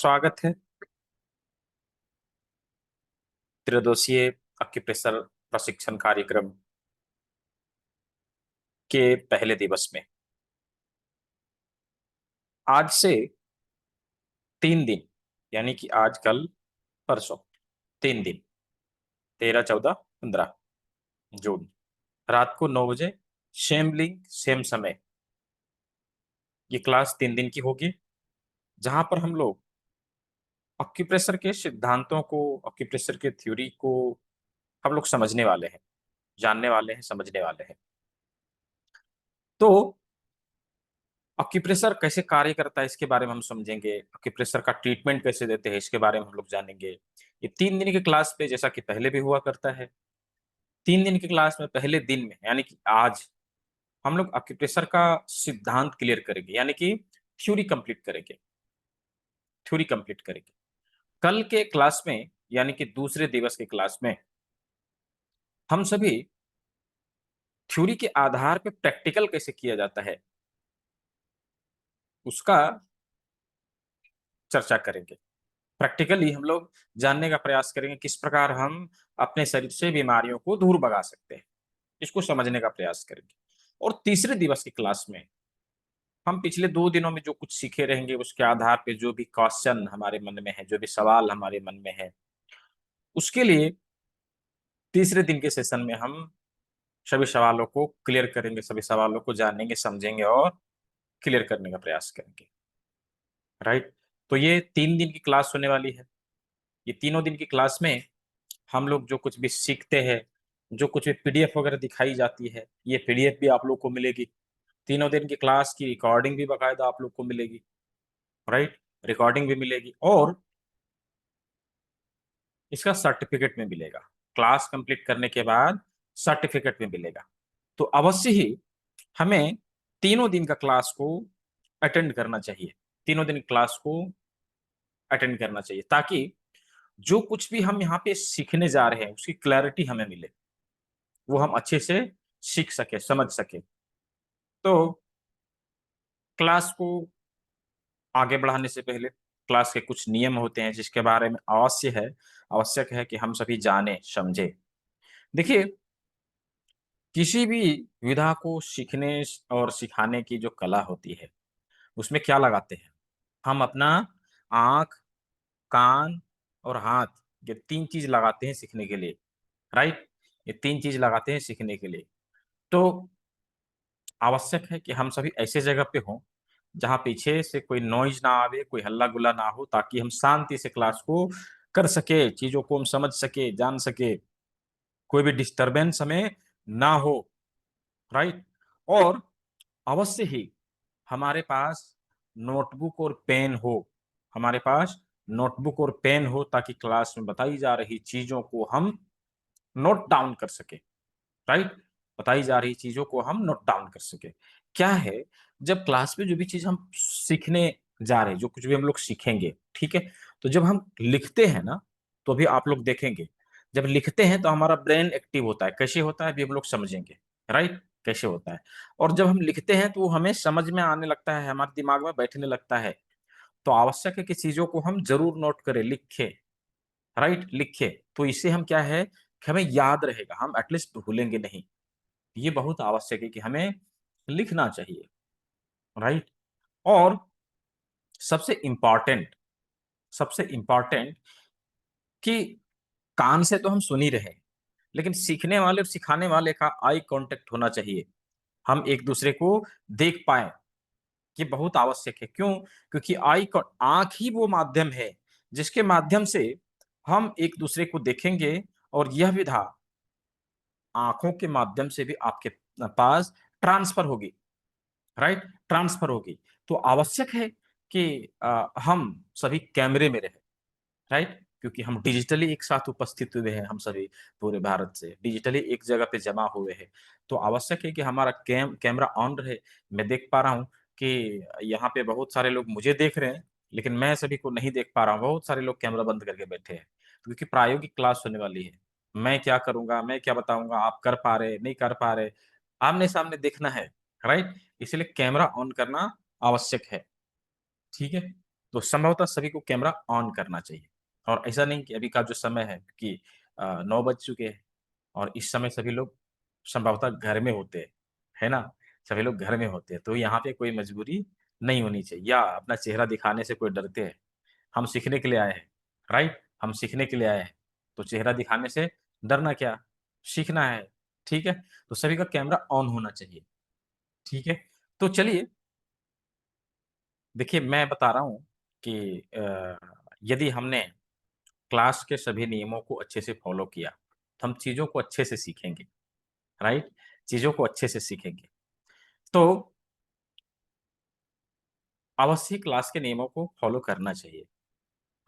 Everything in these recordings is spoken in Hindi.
स्वागत है त्रिदिवसीय अक्यूप्रेशर प्रशिक्षण कार्यक्रम के पहले दिवस में। आज से 3 दिन यानी कि आज कल परसों 3 दिन 13, 14, 15 जून रात को 9 बजे सेम लिंक सेम समय ये क्लास 3 दिन की होगी, जहां पर हम लोग अक्यूप्रेशर के सिद्धांतों को, अक्यूप्रेशर के थ्योरी को हम लोग समझने वाले हैं, जानने वाले हैं, समझने वाले हैं। तो अक्यूप्रेशर कैसे कार्य करता है इसके बारे में हम समझेंगे, अक्यूप्रेशर का ट्रीटमेंट कैसे देते हैं इसके बारे में हम लोग जानेंगे। ये 3 दिन की क्लास पे जैसा कि पहले भी हुआ करता है, 3 दिन की क्लास में पहले दिन में यानी कि आज हम लोग अक्यूप्रेशर का सिद्धांत क्लियर करेंगे, यानी कि थ्योरी कंप्लीट करेंगे, थ्योरी कंप्लीट करेंगे। कल के क्लास में यानी कि दूसरे दिवस के क्लास में हम सभी थ्योरी के आधार पे प्रैक्टिकल कैसे किया जाता है उसका चर्चा करेंगे। प्रैक्टिकली हम लोग जानने का प्रयास करेंगे किस प्रकार हम अपने शरीर से बीमारियों को दूर भगा सकते हैं, इसको समझने का प्रयास करेंगे। और तीसरे दिवस की क्लास में हम पिछले 2 दिनों में जो कुछ सीखे रहेंगे उसके आधार पे जो भी क्वेश्चन हमारे मन में है, जो भी सवाल हमारे मन में है, उसके लिए तीसरे दिन के सेशन में हम सभी सवालों को क्लियर करेंगे, सभी सवालों को जानेंगे, समझेंगे और क्लियर करने का प्रयास करेंगे। राइट। तो ये 3 दिन की क्लास होने वाली है। ये तीनों दिन की क्लास में हम लोग जो कुछ भी सीखते हैं, जो कुछ भी पीडीएफ वगैरह दिखाई जाती है, ये पीडीएफ भी आप लोग को मिलेगी। तीनों दिन की क्लास की रिकॉर्डिंग भी बाकायदा आप लोग को मिलेगी। राइट। रिकॉर्डिंग भी मिलेगी और इसका सर्टिफिकेट में मिलेगा। क्लास कंप्लीट करने के बाद सर्टिफिकेट में मिलेगा। तो अवश्य ही हमें तीनों दिन का क्लास को अटेंड करना चाहिए, तीनों दिन क्लास को अटेंड करना चाहिए, ताकि जो कुछ भी हम यहाँ पे सीखने जा रहे हैं उसकी क्लैरिटी हमें मिले, वो हम अच्छे से सीख सके, समझ सके। तो क्लास को आगे बढ़ाने से पहले क्लास के कुछ नियम होते हैं जिसके बारे में आवश्यक है कि हम सभी जाने समझे। देखिए, किसी भी विधा को सीखने और सिखाने की जो कला होती है उसमें क्या लगाते हैं, हम अपना आंख, कान और हाथ, ये 3 चीज लगाते हैं सीखने के लिए। राइट। ये 3 चीज लगाते हैं सीखने के लिए। तो आवश्यक है कि हम सभी ऐसे जगह पे हों जहां पीछे से कोई नॉइज ना आवे, कोई हल्ला गुल्ला ना हो, ताकि हम शांति से क्लास को कर सके, चीजों को हम समझ सके, जान सके, कोई भी डिस्टरबेंस हमें ना हो। राइट। और अवश्य ही हमारे पास नोटबुक और पेन हो, हमारे पास नोटबुक और पेन हो, ताकि क्लास में बताई जा रही चीजों को हम नोट डाउन कर सके। राइट। बताई जा रही चीजों को हम नोट डाउन कर सके। क्या है, जब क्लास में जो भी चीज हम सीखने जा रहे हैं, जो कुछ भी हम लोग सीखेंगे, ठीक है, तो जब हम लिखते हैं ना, तो भी आप लोग देखेंगे, जब लिखते हैं तो हमारा ब्रेन एक्टिव होता है। कैसे होता है अभी हम लोग समझेंगे। राइट। कैसे होता है। और जब हम लिखते हैं तो वो हमें समझ में आने लगता है, हमारे दिमाग में बैठने लगता है। तो आवश्यक है कि चीजों को हम जरूर नोट करें, लिखें। राइट। लिखें, तो इससे हम क्या है कि हमें याद रहेगा, हम एटलीस्ट भूलेंगे नहीं। ये बहुत आवश्यक है कि हमें लिखना चाहिए। राइट। और सबसे इंपॉर्टेंट, सबसे इंपॉर्टेंट कि कान से तो हम सुन ही रहे हैं, लेकिन सीखने वाले और सिखाने वाले का आई कांटेक्ट होना चाहिए, हम एक दूसरे को देख पाए। ये बहुत आवश्यक है। क्यों? क्योंकि आंख ही वो माध्यम है जिसके माध्यम से हम एक दूसरे को देखेंगे, और यह विधा आंखों के माध्यम से भी आपके पास ट्रांसफर होगी। राइट। ट्रांसफर होगी। तो आवश्यक है कि हम सभी कैमरे में रहे। राइट। क्योंकि हम डिजिटली एक साथ उपस्थित हुए हैं, हम सभी पूरे भारत से डिजिटली एक जगह पे जमा हुए हैं। तो आवश्यक है कि हमारा कैमरा ऑन रहे। मैं देख पा रहा हूँ कि यहाँ पे बहुत सारे लोग मुझे देख रहे हैं, लेकिन मैं सभी को नहीं देख पा रहा हूँ। बहुत सारे लोग कैमरा बंद करके बैठे हैं, क्योंकि प्रायोगिक क्लास होने वाली है। मैं क्या करूंगा, मैं क्या बताऊंगा, आप कर पा रहे नहीं कर पा रहे, आमने सामने देखना है। राइट। इसलिए कैमरा ऑन करना आवश्यक है। ठीक है। तो संभवतः सभी को कैमरा ऑन करना चाहिए। और ऐसा नहीं कि अभी का जो समय है कि 9 बज चुके हैं और इस समय सभी लोग संभवतः घर में होते हैं, है ना? सभी लोग घर में होते हैं, तो यहाँ पे कोई मजबूरी नहीं होनी चाहिए या अपना चेहरा दिखाने से कोई डरते हैं। हम सीखने के लिए आए हैं, राइट? हम सीखने के लिए आए हैं, तो चेहरा दिखाने से डरना क्या? सीखना है, ठीक है? तो सभी का कैमरा ऑन होना चाहिए, ठीक है? तो चलिए, देखिए मैं बता रहा हूँ कि यदि हमने क्लास के सभी नियमों को अच्छे से फ़ॉलो किया, तो हम चीज़ों को अच्छे से सीखेंगे, राइट? चीज़ों को अच्छे से सीखेंगे। तो अवश्य क्लास के नियमों को फ़ॉलो करना चाहिए।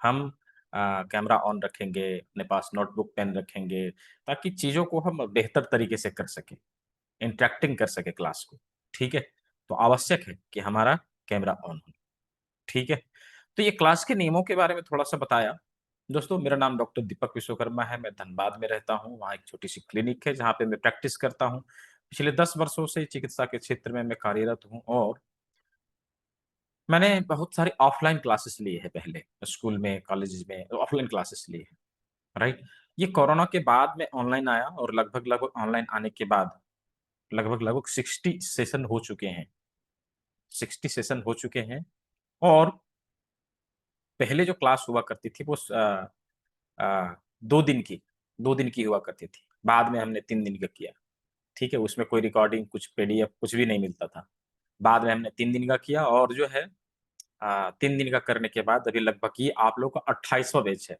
हम कैमरा ऑन रखेंगे, अपने पास नोटबुक, पेन रखेंगे, ताकि चीज़ों को हम बेहतर तरीके से कर सकें, इंटरैक्टिंग कर सकें क्लास को, ठीक है? तो आवश्यक है कि हमारा कैमरा ऑन हो, ठीक है? तो ये क्लास के नियमों के बारे में थोड़ा-सा बताया। दोस्तों, मेरा नाम डॉक्टर दीपक विश्वकर्मा है, मैं धनबाद में रहता हूँ, वहाँ एक छोटी-सी क्लिनिक है, जहाँ पे मैं प्रैक्टिस करता हूँ। पिछले 10 वर्षों से चिकित्सा के क्षेत्र में मैं कार्यरत हूँ और मैंने बहुत सारी ऑफ़लाइन क्लासेस ली है पहले, स्कूल में, कॉलेजेस में ऑफ़लाइन क्लासेस ली है, राइट? ये कोरोना के बाद में ऑनलाइन आया और लगभग-लगभग ऑनलाइन आने के बाद लगभग-लगभग 60 सेशन हो चुके हैं, 60 सेशन हो चुके हैं और पहले जो क्लास हुआ करती थी वो 2 दिन की 2 दिन की हुआ करती थी। बाद में हमने 3 दिन का किया, ठीक है? उसमें कोई रिकॉर्डिंग, कुछ पीडीएफ कुछ भी नहीं मिलता था। बाद में हमने 3 दिन का किया और जो है 3 दिन का करने के बाद अभी लगभग ये आप लोगों का 28वाँ बैच है।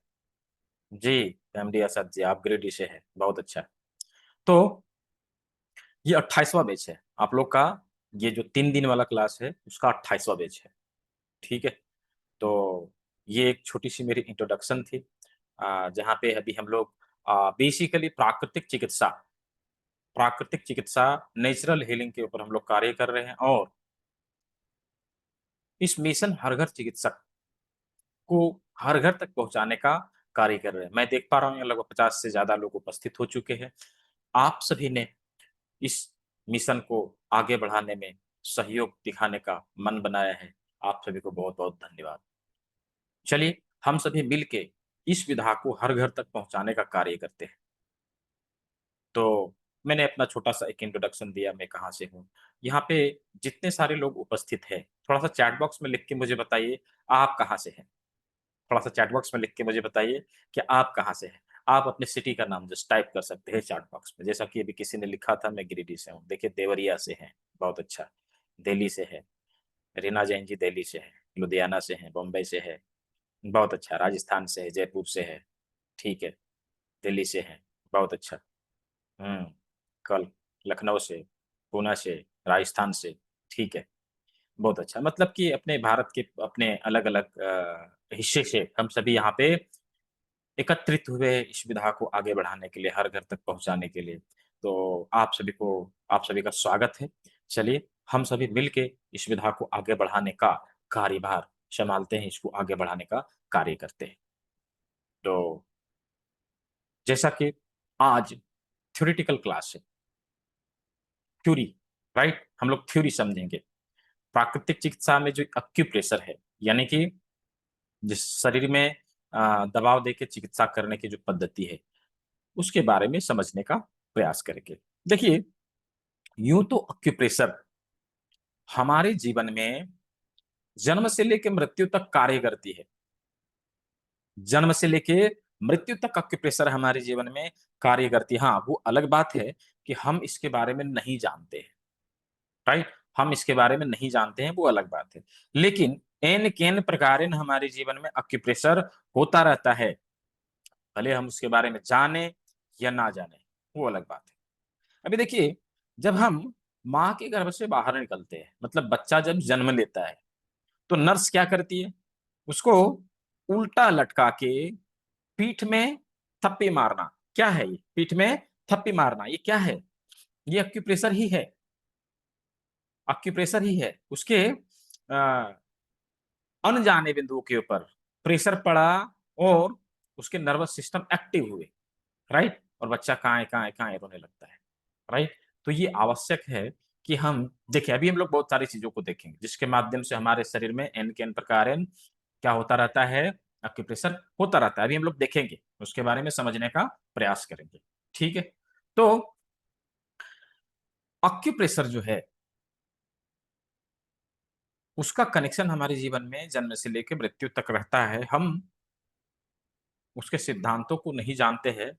जी, एमडी असद जी, आप ग्रेड इ से हैं, बहुत अच्छा। तो ये 28वाँ बैच है। आप लोग का ये जो 3 दिन वाला क्लास है, उसका 28वाँ बैच है, ठीक है? तो ये एक छोटी-सी मेरी इंट्रोडक्शन थी जहाँ पे अभी हम लोग बेसिकली प्राकृतिक चिकित्सा, नेचुरल हीलिंग के ऊपर हम लोग कार्य कर रहे हैं और इस मिशन हर घर चिकित्सक को हर घर तक पहुँचाने का कार्य कर रहे हैं। मैं देख पा रहा हूँ यहाँ लगभग 50 से ज़्यादा लोग उपस्थित हो चुके हैं। आप सभी ने इस मिशन को आगे बढ़ाने में सहयोग दिखाने का मन बनाया है। आप सभी को बहुत-बहुत धन्यवाद। चलिए, हम सभी मिल के इस विधा को हर घर तक पहुँचाने का कार्य करते हैं। तो मैंने अपना छोटा-सा एक इंट्रोडक्शन दिया, मैं कहाँ से हूँ। यहाँ पे जितने सारे लोग उपस्थित हैं, थोड़ा-सा चैट बॉक्स में लिख के मुझे बताइए, आप कहाँ से हैं? थोड़ा-सा चैट बॉक्स में लिख के मुझे बताइए कि आप कहाँ से हैं? आप अपने सिटी का नाम जस्ट टाइप कर सकते हैं चैट बॉक्स में। जैसा कि अभी किसी ने लिखा था, मैं गिरिडीह से हूँ। देखिए, देवरिया से हैं, बहुत अच्छा। दिल्ली से है, रीना जैन जी दिल्ली से हैं, लुधियाना से हैं, बम्बई से है, बहुत अच्छा। राजस्थान से है, जयपुर से है, ठीक है। दिल्ली से हैं, बहुत अच्छा। हुँ, कल लखनऊ से, पूना से, राजस्थान से, ठीक है, बहुत अच्छा। मतलब कि अपने भारत के अपने अलग-अलग हिस्से से हम सभी यहाँ पे एकत्रित हुए इस विधा को आगे बढ़ाने के लिए, हर घर तक पहुँचाने के लिए। तो आप सभी का स्वागत है। चलिए, हम सभी मिल के इस विधा को आगे बढ़ाने का कार्यभार सँभालते हैं, इसको आगे बढ़ाने का कार्य करते हैं। तो जैसा कि आज थ्योरेटिकल क्लास है, थ्योरी, राइट? हम लोग थ्योरी समझेंगे। प्राकृतिक चिकित्सा में जो एक्यूप्रेशर है, यानी कि जिस शरीर में दबाव देके चिकित्सा करने की जो पद्धति है, उसके बारे में समझने का प्रयास करेंगे। देखिए, यूँ तो एक्यूप्रेशर हमारे जीवन में जन्म से लेके मृत्यु तक कार्य करती है। जन्म से लेके मृत्यु तक एक्यूप्रेशर हमारे जीवन में कार्य करती है। हाँ, वो अलग बात है कि हम इसके बारे में नहीं जानते हैं। राइट? हम इसके बारे में नहीं जानते हैं, वो अलग बात है। लेकिन एन-केन प्रकारेण हमारे जीवन में एक्यूप्रेशर होता रहता है, भले हम उसके बारे में जानें या ना जानें, वो अलग बात है। अभी देखिए, जब हम माँ के गर्भ से बाहर निकलते हैं, मतलब बच्चा जब जन्म लेता है, तो नर्स क्या करती है? उसको उल्टा लटका के पीठ में थप्पी मारना, क्या है ये? पीठ में थप्पी मारना, ये क्या है? ये एक्यूप्रेशर ही है, एक्यूप्रेशर ही है। उसके अनजाने बिंदुओं के ऊपर प्रेशर पड़ा और उसके नर्वस सिस्टम एक्टिव हुए, राइट? और बच्चा काएँ-काएँ-काएँ रोने लगता है, राइट? तो ये आवश्यक है कि हम देखिए, अभी हम लोग बहुत सारी चीज़ों को देखेंगे, जिसके माध्यम से हमारे शरीर में एन-केन प्रकारेण क्या होता रहता है, एक्यूप्रेशर होता रहता है। अभी हम लोग देखेंगे, उसके बारे में समझने का प्रयास करेंगे। ठीक है, तो एक्यूप्रेशर जो है उसका कनेक्शन हमारे जीवन में जन्म से लेकर मृत्यु तक रहता है। हम उसके सिद्धांतों को नहीं जानते हैं,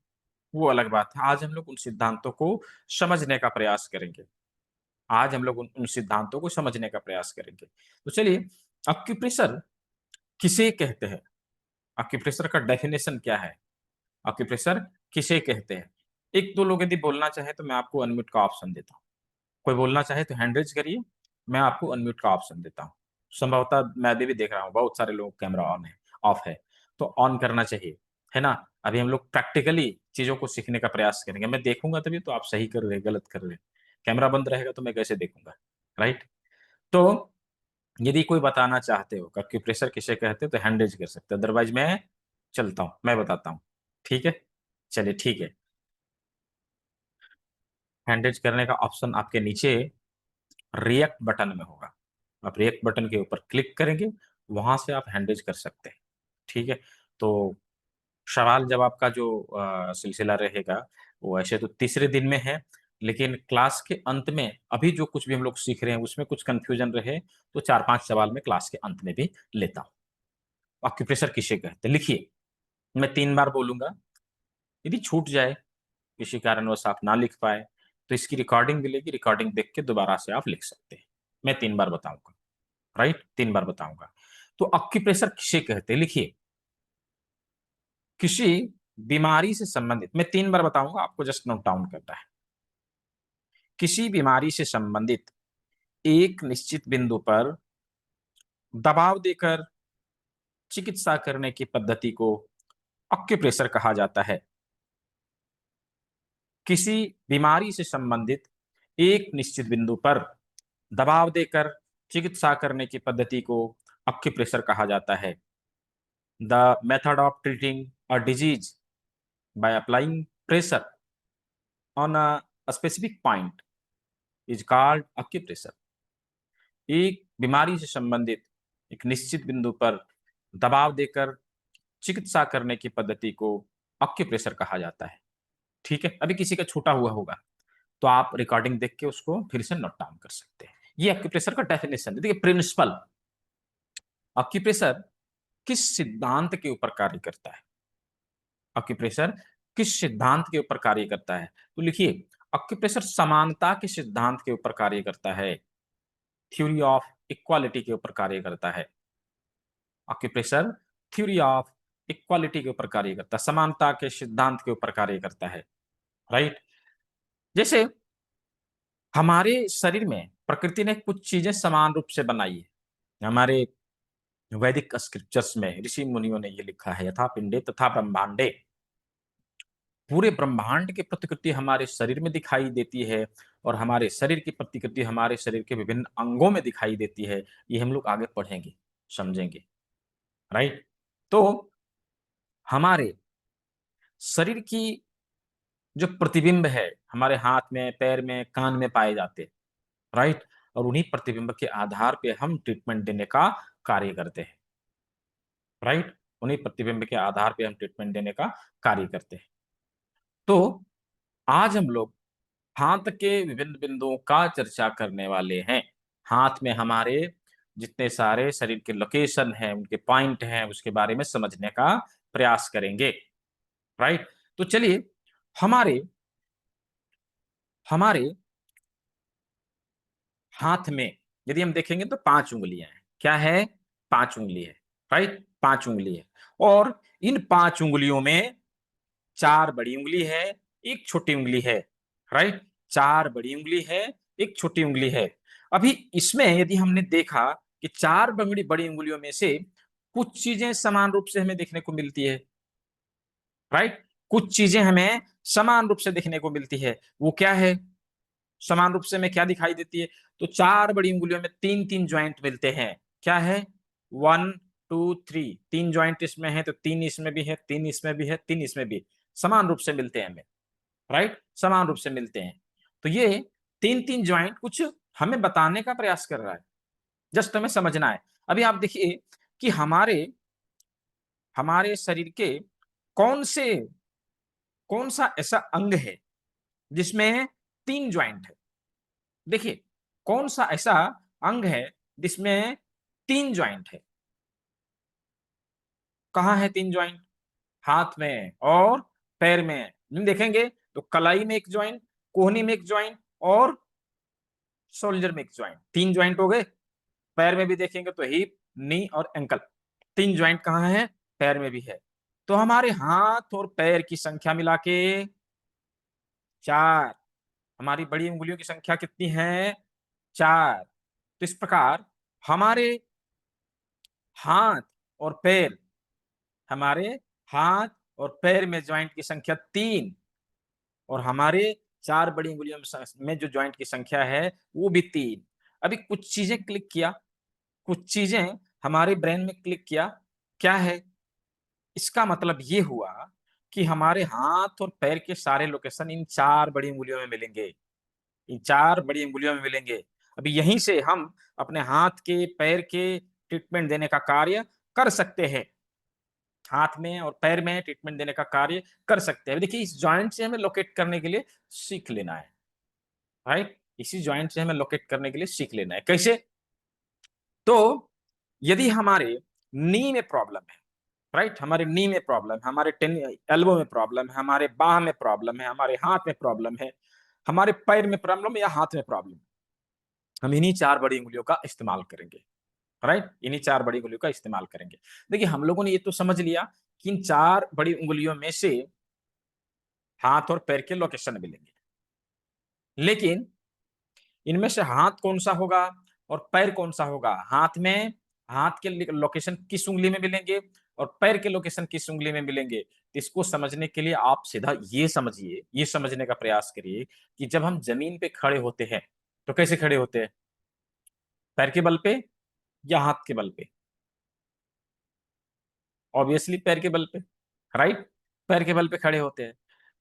वो अलग बात है। आज हम लोग उन सिद्धांतों को समझने का प्रयास करेंगे। आज हम लोग उन सिद्धांतों को समझने का प्रयास करेंगे। तो चलिए, एक्यूप्रेशर किसे कहते हैं, एक्यूप्रेशर का डेफिनेशन क्या है, एक्यूप्रेशर किसे कहते हैं। एक दो लोग यदि बोलना चाहे तो मैं आपको अनम्यूट का ऑप्शन देता हूँ। कोई बोलना चाहे तो हैंड रेज करिए, मैं आपको अनम्यूट का ऑप्शन देता हूँ। संभवतः मैं अभी भी देख रहा हूँ बहुत सारे लोग कैमरा ऑन है, ऑफ है, तो ऑन करना चाहिए, है ना। अभी हम लोग प्रैक्टिकली चीजों को सीखने का प्रयास करेंगे। मैं देखूंगा तभी तो आप सही कर रहे गलत कर रहे। कैमरा बंद रहेगा तो मैं कैसे देखूंगा, राइट। तो यदि कोई बताना चाहते हो कि प्रेशर किसे कहते हैं तो हैंड रेज कर सकते हैं, अदरवाइज मैं चलता हूं, मैं बताता हूं। ठीक है, चलिए ठीक है। हैंड रेज करने का ऑप्शन आपके नीचे रिएक्ट बटन में होगा। आप रिएक्ट बटन के ऊपर क्लिक करेंगे, वहां से आप हैंड रेज कर सकते हैं। ठीक है, तो सवाल जवाब का जो सिलसिला रहेगा वो ऐसे तो तीसरे दिन में है, लेकिन क्लास के अंत में अभी जो कुछ भी हम लोग सीख रहे हैं उसमें कुछ कंफ्यूजन रहे तो 4-5 सवाल में क्लास के अंत में भी लेता हूँ। ऑक्यूप्रेशर किसे कहते हैं, लिखिए, मैं 3 बार बोलूंगा। यदि छूट जाए, किसी कारणवश आप ना लिख पाए, तो इसकी रिकॉर्डिंग मिलेगी, रिकॉर्डिंग देख के दोबारा से आप लिख सकते हैं। मैं 3 बार बताऊंगा, राइट, 3 बार बताऊंगा। तो ऑक्यूप्रेशर किसे कहते हैं, लिखिए, किसी बीमारी से संबंधित, मैं 3 बार बताऊंगा, आपको जस्ट नोट डाउन करना है। किसी बीमारी से संबंधित एक निश्चित बिंदु पर दबाव देकर चिकित्सा करने की पद्धति को ऑक्यूप्रेशर कहा जाता है। किसी बीमारी से संबंधित एक निश्चित बिंदु पर दबाव देकर चिकित्सा करने की पद्धति को ऑक्यूप्रेशर कहा जाता है। The method of treating a disease by applying pressure on a specific point is called acupressure। एक बीमारी से संबंधित एक निश्चित बिंदु पर दबाव देकर चिकित्सा करने की पद्धति को अक्यूप्रेशर कहा जाता है। ठीक है, अभी किसी का छूटा हुआ होगा तो आप रिकॉर्डिंग देख के उसको फिर से नोट डाउन कर सकते हैं। ये अक्यूप्रेशर का डेफिनेशन है। देखिए, प्रिंसिपल, अक्यूप्रेशर किस सिद्धांत के ऊपर कार्य करता है, अक्यूप्रेशर किस सिद्धांत के ऊपर कार्य करता है, तो लिखिए, अक्यूप्रेशर समानता के सिद्धांत के ऊपर कार्य करता है, थ्योरी ऑफ इक्वालिटी के ऊपर कार्य करता है। अक्यूप्रेशर थ्योरी ऑफ इक्वालिटी के ऊपर कार्य करता है, समानता के सिद्धांत के ऊपर कार्य करता है, राइट। जैसे हमारे शरीर में प्रकृति ने कुछ चीजें समान रूप से बनाई है। हमारे वैदिक स्क्रिप्चर्स में ऋषि मुनियों ने ये लिखा है, यथा पिंडे तथा ब्रह्मांडे, पूरे ब्रह्मांड की प्रतिकृति हमारे शरीर में दिखाई देती है और हमारे शरीर की प्रतिकृति हमारे शरीर के विभिन्न अंगों में दिखाई देती है। ये हम लोग आगे पढ़ेंगे, समझेंगे, राइट। तो हमारे शरीर की जो प्रतिबिंब है हमारे हाथ में, पैर में, कान में पाए जाते हैं, राइट, और उन्हीं प्रतिबिंब के आधार पे हम ट्रीटमेंट देने का कार्य करते हैं, राइट। उन्हीं प्रतिबिंब के आधार पे हम ट्रीटमेंट देने का कार्य करते हैं। तो आज हम लोग हाथ के विभिन्न बिंदुओं का चर्चा करने वाले हैं। हाथ में हमारे जितने सारे शरीर के लोकेशन हैं, उनके पॉइंट हैं, उसके बारे में समझने का प्रयास करेंगे, राइट। तो चलिए, हमारे हमारे हाथ में यदि हम देखेंगे तो 5 उंगलियां हैं। क्या है, 5 उंगली है, राइट, 5 उंगली है। और इन 5 उंगलियों में 4 बड़ी उंगली है, एक छोटी उंगली है, राइट। 4 बड़ी उंगली है, एक छोटी उंगली है। अभी इसमें यदि हमने देखा कि 4 बड़ी बड़ी उंगलियों में से कुछ चीजें समान रूप से हमें देखने को मिलती है, राइट, कुछ चीजें हमें समान रूप से देखने को मिलती है। वो क्या है, समान रूप से हमें क्या दिखाई देती है, तो 4 बड़ी उंगलियों में 3-3 ज्वाइंट मिलते हैं। क्या है, 1 2 3, 3 ज्वाइंट इसमें है तो 3 इसमें भी है, 3 इसमें भी है, 3 इसमें भी, समान रूप से मिलते हैं हमें, राइट, समान रूप से मिलते हैं। तो ये 3-3 ज्वाइंट कुछ हमें बताने का प्रयास कर रहा है, जस्ट हमें समझना है। अभी आप देखिए कि हमारे हमारे शरीर के कौन से कौन सा ऐसा अंग है जिसमें 3 जॉइंट है? देखिए, कौन सा ऐसा अंग है जिसमें 3 जॉइंट है? कहाँ है 3 जॉइंट? हाथ में और पैर में। देखेंगे तो कलाई में एक जॉइंट, कोहनी में एक जॉइंट और शोल्डर में एक जॉइंट। 3 जॉइंट हो गए। पैर में भी देखेंगे तो हिप, नी और एंकल। 3 जॉइंट कहाँ है? पैर में भी है। तो हमारे हाथ और पैर की संख्या मिला के 4। हमारी बड़ी उंगलियों की संख्या कितनी है? 4। तो इस प्रकार हमारे हाथ और पैर हमारे हाथ और पैर में जॉइंट की संख्या 3 और हमारे 4 बड़ी उंगलियों में जो जॉइंट की संख्या है वो भी 3। अभी कुछ चीजें क्लिक किया, कुछ चीजें हमारे ब्रेन में क्लिक किया। क्या है? इसका मतलब ये हुआ कि हमारे हाथ और पैर के सारे लोकेशन इन 4 बड़ी उंगलियों में मिलेंगे। इन 4 बड़ी उंगलियों में मिलेंगे। अभी यहीं से हम अपने हाथ के, पैर के ट्रीटमेंट देने का कार्य कर सकते हैं। हाथ में और पैर में ट्रीटमेंट देने का कार्य कर सकते हैं। देखिए, इस जॉइंट से हमें लोकेट करने के लिए सीख लेना है, राइट? इसी जॉइंट से हमें लोकेट करने के लिए सीख लेना है। कैसे? तो यदि हमारे नी में प्रॉब्लम है, राइट? हमारे नी में प्रॉब्लम है, हमारे एल्बो में प्रॉब्लम है, हमारे बाह में प्रॉब्लम है, हमारे हाथ में प्रॉब्लम है, हमारे पैर में प्रॉब्लम या हाथ में प्रॉब्लम, हम इन्हीं 4 बड़ी उंगलियों का इस्तेमाल करेंगे, राइट? इन्हीं 4 बड़ी उंगलियों का इस्तेमाल करेंगे। देखिए, हम लोगों ने ये तो समझ लिया कि इन 4 बड़ी उंगलियों में से हाथ और पैर के लोकेशन मिलेंगे। लेकिन इनमें से हाथ कौन-सा होगा और पैर कौन-सा होगा? हाथ के लोकेशन किस उंगली में मिलेंगे और पैर के लोकेशन किस उंगली में मिलेंगे? तो इसको समझने के लिए आप सीधा ये समझिए, ये समझने का प्रयास करिए कि जब हम जमीन पे खड़े होते हैं, तो कैसे खड़े होते हैं? पैर के बल पे या हाथ के बल पे? ऑब्वियसली पैर के बल पे, राइट? पैर के बल पे खड़े होते हैं।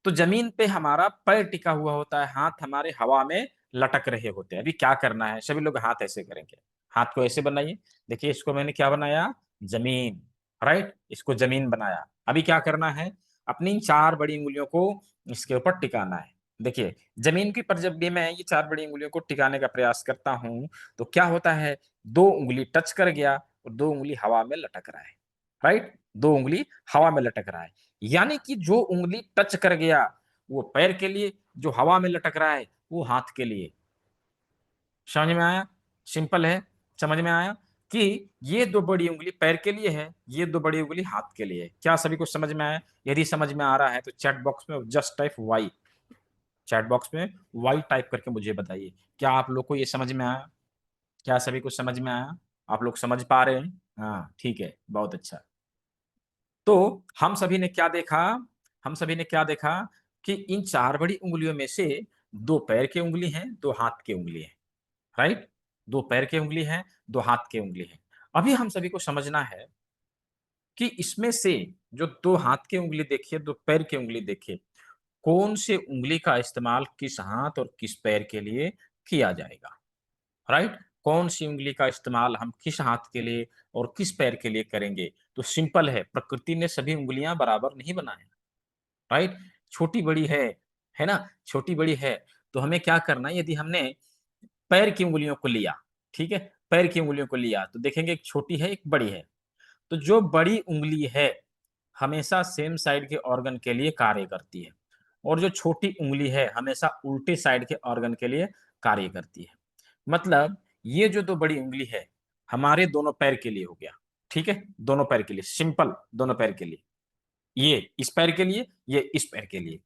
तो ज़मीन पे हमारा पैर टिका हुआ होता है, हाथ हमारे हवा में लटक रहे होते हैं। अभी क्या करना है? सभी लोग हाथ ऐसे करेंगे। हाथ को ऐसे बनाइए। देखिए, इसको मैंने क्या बनाया? ज़मीन, राइट? इसको ज़मीन बनाया। अभी क्या करना है? अपनी इन 4 बड़ी उँगलियों को इसके ऊपर टिकाना है। देखिए, ज़मीन के ऊपर जब भी मैं ये 4 बड़ी उँगलियों को टिकाने का प्रयास करता हूँ, तो क्या होता है? 2 उँगली टच कर गया और 2 उँगली हवा में लटक रहा है, राइट? 2 उँगली हवा में लटक रहा है। यानी कि जो उँगली टच कर गया, वो पैर के लिए, जो हवा में लटक रहा है, वो हाथ के लिए। समझ में आया? सिंपल है, समझ में आया कि ये 2 बड़ी उँगली पैर के लिए है, ये 2 बड़ी उँगली हाथ के लिए है। क्या सभी को समझ में आया? यदि समझ में आ रहा है तो चैट बॉक्स में just type Y, chat box में वाई टाइप करके मुझे बताइए। क्या आप लोग को ये समझ में आया? क्या सभी को समझ में आया? आप लोग समझ पा रहे हैं? हाँ, ठीक है, बहुत अच्छा। तो हम सभी ने क्या देखा? हम सभी ने क्या देखा कि इन 4 बड़ी उँगलियों में से 2 पैर की उँगली हैं, 2 हाथ की उँगली हैं, राइट? 2 पैर की उँगली हैं, 2 हाथ की उँगली हैं। अभी हम सभी को समझना है कि इसमें से जो 2 हाथ की उँगली देखी है, 2 पैर की उँगली देखी है, कौन से उँगली का इस्तेमाल किस हाथ और किस पैर के लिए किया जाएगा, राइट? कौन-सी उँगली का इस्तेमाल हम किस हाथ के लिए और किस पैर के लिए करेंगे? तो सिंपल है, प्रकृति ने सभी उँगलियाँ बराबर नहीं बनाई। राइट? छोटी-बड़ी है ना? छोटी-बड़ी है, तो हमें क्या करना है यदि हमने पैर की उँगलियों को लिया, ठीक है? पैर की उँगलियों को लिया, तो देखेंगे एक छोटी है, एक बड़ी है। तो जो बड़ी उँगली है, हमेशा सेम साइड के ऑर्गन के लिए कार्य करती है और जो छोटी उँगली है, हमेशा उल्टे साइड के ऑर्गन के लिए कार्य करती है। मतलब ये जो 2 बड़ी उँगली है, हमारे दोनों पैर के लिए हो गया, ठीक है? दोनों पैर के लिए, सिंपल दोनों पैर के लिए। ये इस पैर के लिए, ये इस पैर के लिए।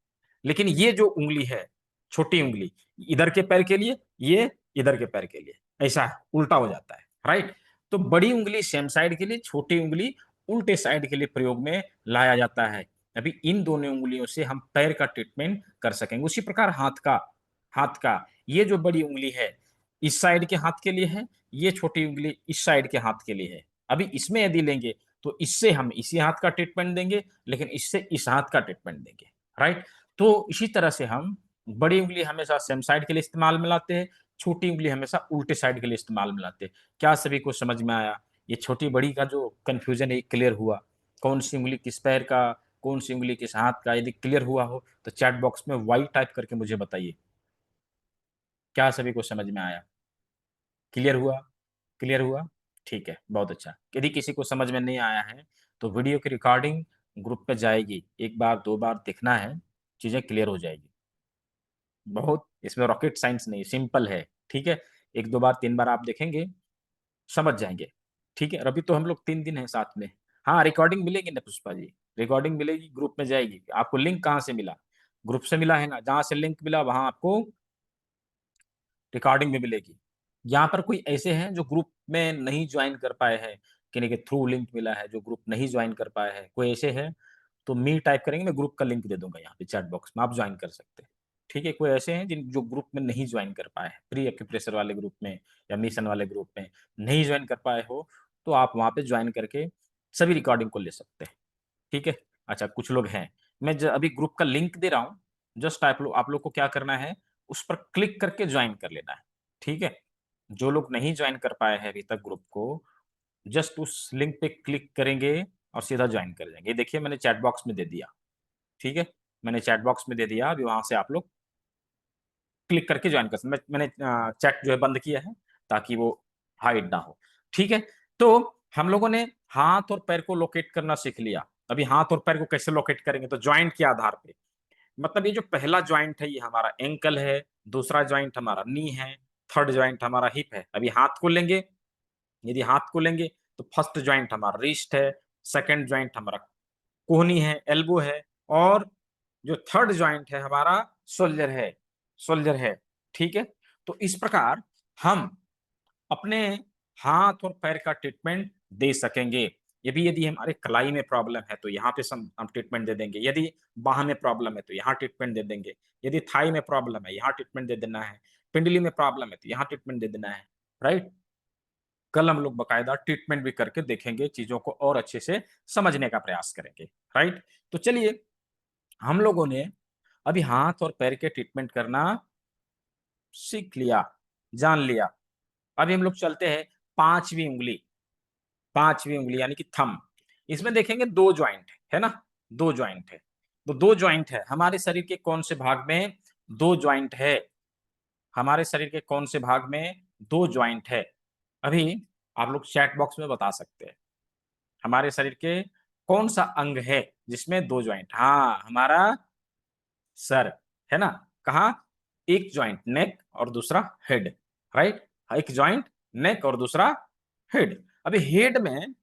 लेकिन ये जो उँगली है, छोटी उँगली, इधर के पैर के लिए, ये इधर के पैर के लिए। ऐसा उल्टा हो जाता है, राइट? तो बड़ी उँगली सेम साइड के लिए, छोटी उँगली उल्टे साइड के लिए प्रयोग में लाया जाता है। अभी इन दोनों उँगलियों से हम पैर का ट्रीटमेंट कर सकेंगे। उसी प्रकार हाथ का ये जो बड़ी उँगली है, इस साइड के हाथ के लिए है, ये छोटी उँगली इस साइड के हाथ के लिए है। अभी इसमें यदि लेंगे तो इससे हम इसी हाथ का ट्रीटमेंट देंगे, लेकिन इससे इस हाथ का ट्रीटमेंट देंगे, राइट? तो इसी तरह से हम बड़ी उँगली हमेशा सेम साइड के लिए इस्तेमाल में लाते हैं, छोटी उँगली हमेशा उल्टे साइड के लिए इस्तेमाल में लाते हैं। क्या सभी को समझ में आया? ये छोटी-बड़ी का जो कन्फ्यूज़न है ये क्लियर हुआ? कौन सी उंगली किस पैर का, कौन सी उंगली किस हाथ का, यदि क्लियर हुआ हो तो चैट बॉक्स में वाई टाइप करके मुझे बताइए। क्या सभी को समझ में आया? क्लियर हुआ? क्लियर हुआ? ठीक है, बहुत अच्छा। यदि किसी को समझ में नहीं आया है तो वीडियो की रिकॉर्डिंग ग्रुप पे जाएगी, एक बार दो बार देखना है, चीजें क्लियर हो जाएगी। बहुत इसमें रॉकेट साइंस नहीं, सिंपल है। ठीक है, एक दो बार तीन बार आप देखेंगे, समझ जाएंगे। ठीक है, और अभी तो हम लोग 3 दिन है साथ में। हाँ, रिकॉर्डिंग मिलेगी ना पुष्पा जी, रिकॉर्डिंग मिलेगी, ग्रुप में जाएगी। आपको लिंक कहाँ से मिला? ग्रुप से मिला है ना, जहां से लिंक मिला वहां आपको रिकॉर्डिंग भी मिलेगी। यहाँ पर कोई ऐसे हैं जो ग्रुप में नहीं ज्वाइन कर पाए हैं, किन्हीं के थ्रू लिंक मिला है, जो ग्रुप नहीं ज्वाइन कर पाए हैं, कोई ऐसे है तो मी टाइप करेंगे, मैं ग्रुप का लिंक दे दूंगा यहाँ पे चैट बॉक्स में, आप ज्वाइन कर सकते हैं। ठीक है, कोई ऐसे हैं जिन जो ग्रुप में नहीं ज्वाइन कर पाए हैं, प्री एक्यूप्रेशर वाले ग्रुप में या मिशन वाले ग्रुप में नहीं ज्वाइन कर पाए हो, तो आप वहाँ पे ज्वाइन करके सभी रिकॉर्डिंग को ले सकते हैं। ठीक है, अच्छा कुछ लोग हैं, मैं अभी ग्रुप का लिंक दे रहा हूँ, जस्ट आप लोग को क्या करना है, उस पर क्लिक करके ज्वाइन कर लेना है। ठीक है, जो लोग नहीं ज्वाइन कर पाए हैं अभी तक ग्रुप को, जस्ट उस लिंक पे क्लिक करेंगे और सीधा ज्वाइन कर जाएंगे। ये देखिए मैंने चैट बॉक्स में दे दिया। ठीक है, मैंने चैट बॉक्स में दे दिया, अभी वहां से आप लोग क्लिक करके ज्वाइन कर सकते। मैंने चैट जो है बंद किया है ताकि वो हाइड ना हो। ठीक है, तो हम लोगों ने हाथ और पैर को लोकेट करना सीख लिया। अभी हाथ और पैर को कैसे लोकेट करेंगे, तो ज्वाइंट के आधार पे, मतलब ये जो पहला ज्वाइंट है ये हमारा एंकल है, दूसरा ज्वाइंट हमारा नी है, थर्ड ज्वाइंट हमारा हिप है। अभी हाथ को लेंगे, यदि हाथ को लेंगे तो फर्स्ट ज्वाइंट हमारा रिस्ट है, सेकंड ज्वाइंट हमारा कोहनी है, एल्बो है, और जो थर्ड ज्वाइंट है हमारा शोल्डर है, शोल्डर है। ठीक है, तो इस प्रकार हम अपने हाथ और पैर का ट्रीटमेंट दे सकेंगे। ये भी यदि हमारे कलाई में प्रॉब्लम है तो यहाँ पे हम ट्रीटमेंट दे देंगे, यदि बाह में प्रॉब्लम है तो यहाँ ट्रीटमेंट दे देंगे, यदि थाई में प्रॉब्लम है यहाँ ट्रीटमेंट दे देना है, पिंडली में प्रॉब्लम है तो यहाँ ट्रीटमेंट दे देना है। राइट, कल हम लोग बकायदा ट्रीटमेंट भी करके देखेंगे, चीजों को और अच्छे से समझने का प्रयास करेंगे। राइट, तो चलिए, हम लोगों ने अभी हाथ और पैर के ट्रीटमेंट करना सीख लिया, जान लिया। अभी हम लोग चलते हैं पांचवी उंगली, पांचवी उंगली यानी कि थंब। इसमें देखेंगे दो ज्वाइंट है ना, दो ज्वाइंट है। तो दो ज्वाइंट है हमारे शरीर के कौन से भाग में? दो ज्वाइंट है हमारे शरीर के कौन से भाग में? दो ज्वाइंट है। अभी आप लोग चैट बॉक्स में बता सकते हैं हमारे शरीर के कौन सा अंग है जिसमें दो ज्वाइंट? हाँ, हमारा सर, है ना। कहा? एक ज्वाइंट नेक और दूसरा हेड। राइट, एक ज्वाइंट नेक और दूसरा हेड। अभी हेड में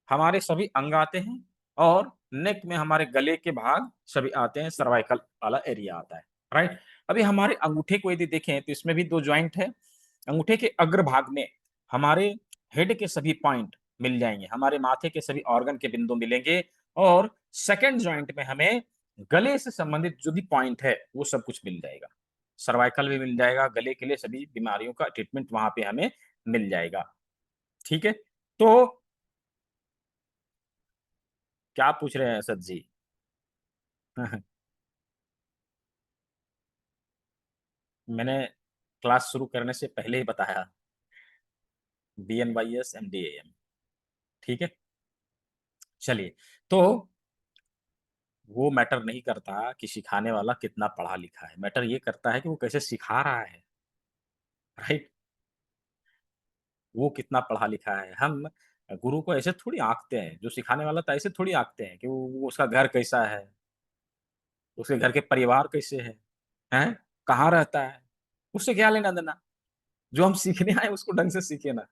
हमारे सभी अंग आते हैं और नेक में हमारे गले के भाग सभी आते हैं, सर्वाइकल वाला एरिया आता है। राइट, अभी हमारे अंगूठे को यदि देखें तो इसमें भी दो ज्वाइंट है। अंगूठे के अग्रभाग में हमारे हेड के सभी पॉइंट मिल जाएंगे, हमारे माथे के सभी ऑर्गन के बिंदु मिलेंगे, और सेकंड ज्वाइंट में हमें गले से संबंधित जो भी पॉइंट है वो सब कुछ मिल जाएगा। सर्वाइकल भी मिल जाएगा, गले के लिए सभी बीमारियों का ट्रीटमेंट वहां पे हमें मिल जाएगा। ठीक है, तो क्या पूछ रहे हैं असद जी? मैंने क्लास शुरू करने से पहले ही बताया, BNYS MDAM। ठीक है, चलिए, तो वो मैटर नहीं करता कि सिखाने वाला कितना पढ़ा लिखा है, मैटर ये करता है कि वो कैसे सिखा रहा है। राइट, वो कितना पढ़ा लिखा है। हम गुरु को ऐसे थोड़ी आंकते हैं, जो सिखाने वाला था ऐसे थोड़ी आंकते हैं कि वो उसका घर कैसा है, उसके घर के परिवार कैसे हैं, कहाँ रहता है, उससे क्या लेना देना। जो हम सीखने आए उसको ढंग से सीखे ना।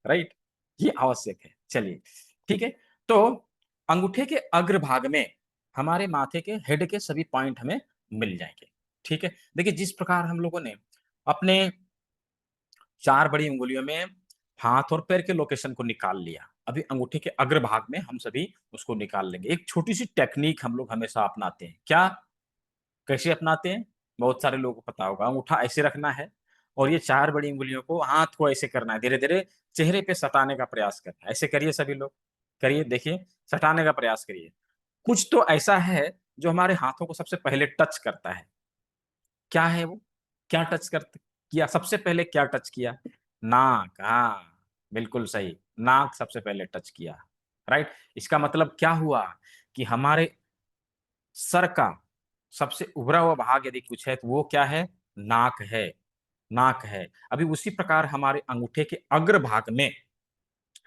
राइट, ये आवश्यक है। चलिए, ठीक है, तो अंगूठे के अग्रभाग में हमारे माथे के हेड के सभी पॉइंट हमें मिल जाएंगे। ठीक है, देखिए जिस प्रकार हम लोगों ने अपने चार बड़ी उंगलियों में हाथ और पैर के लोकेशन को निकाल लिया, अभी अंगूठे के अग्रभाग में हम सभी उसको निकाल लेंगे। एक छोटी सी टेक्निक हम लोग हमेशा अपनाते हैं, क्या, कैसे अपनाते हैं? बहुत सारे लोगों को पता होगा, अंगूठा ऐसे रखना है और ये चार बड़ी उंगलियों को, हाथ को ऐसे करना है, धीरे धीरे चेहरे पे सटाने का प्रयास करना है। ऐसे करिए सभी लोग, करिए, देखिए, सटाने का प्रयास करिए। कुछ तो ऐसा है जो हमारे हाथों को सबसे पहले टच करता है, क्या है वो? क्या टच कर किया सबसे पहले, क्या टच किया? नाक, हाँ, बिल्कुल सही, नाक सबसे पहले टच किया। राइट। इसका मतलब क्या हुआ कि हमारे सर का सबसे उभरा हुआ भाग यदि कुछ है तो वो क्या है, नाक है, नाक है। अभी उसी प्रकार हमारे अंगूठे के अग्रभाग में,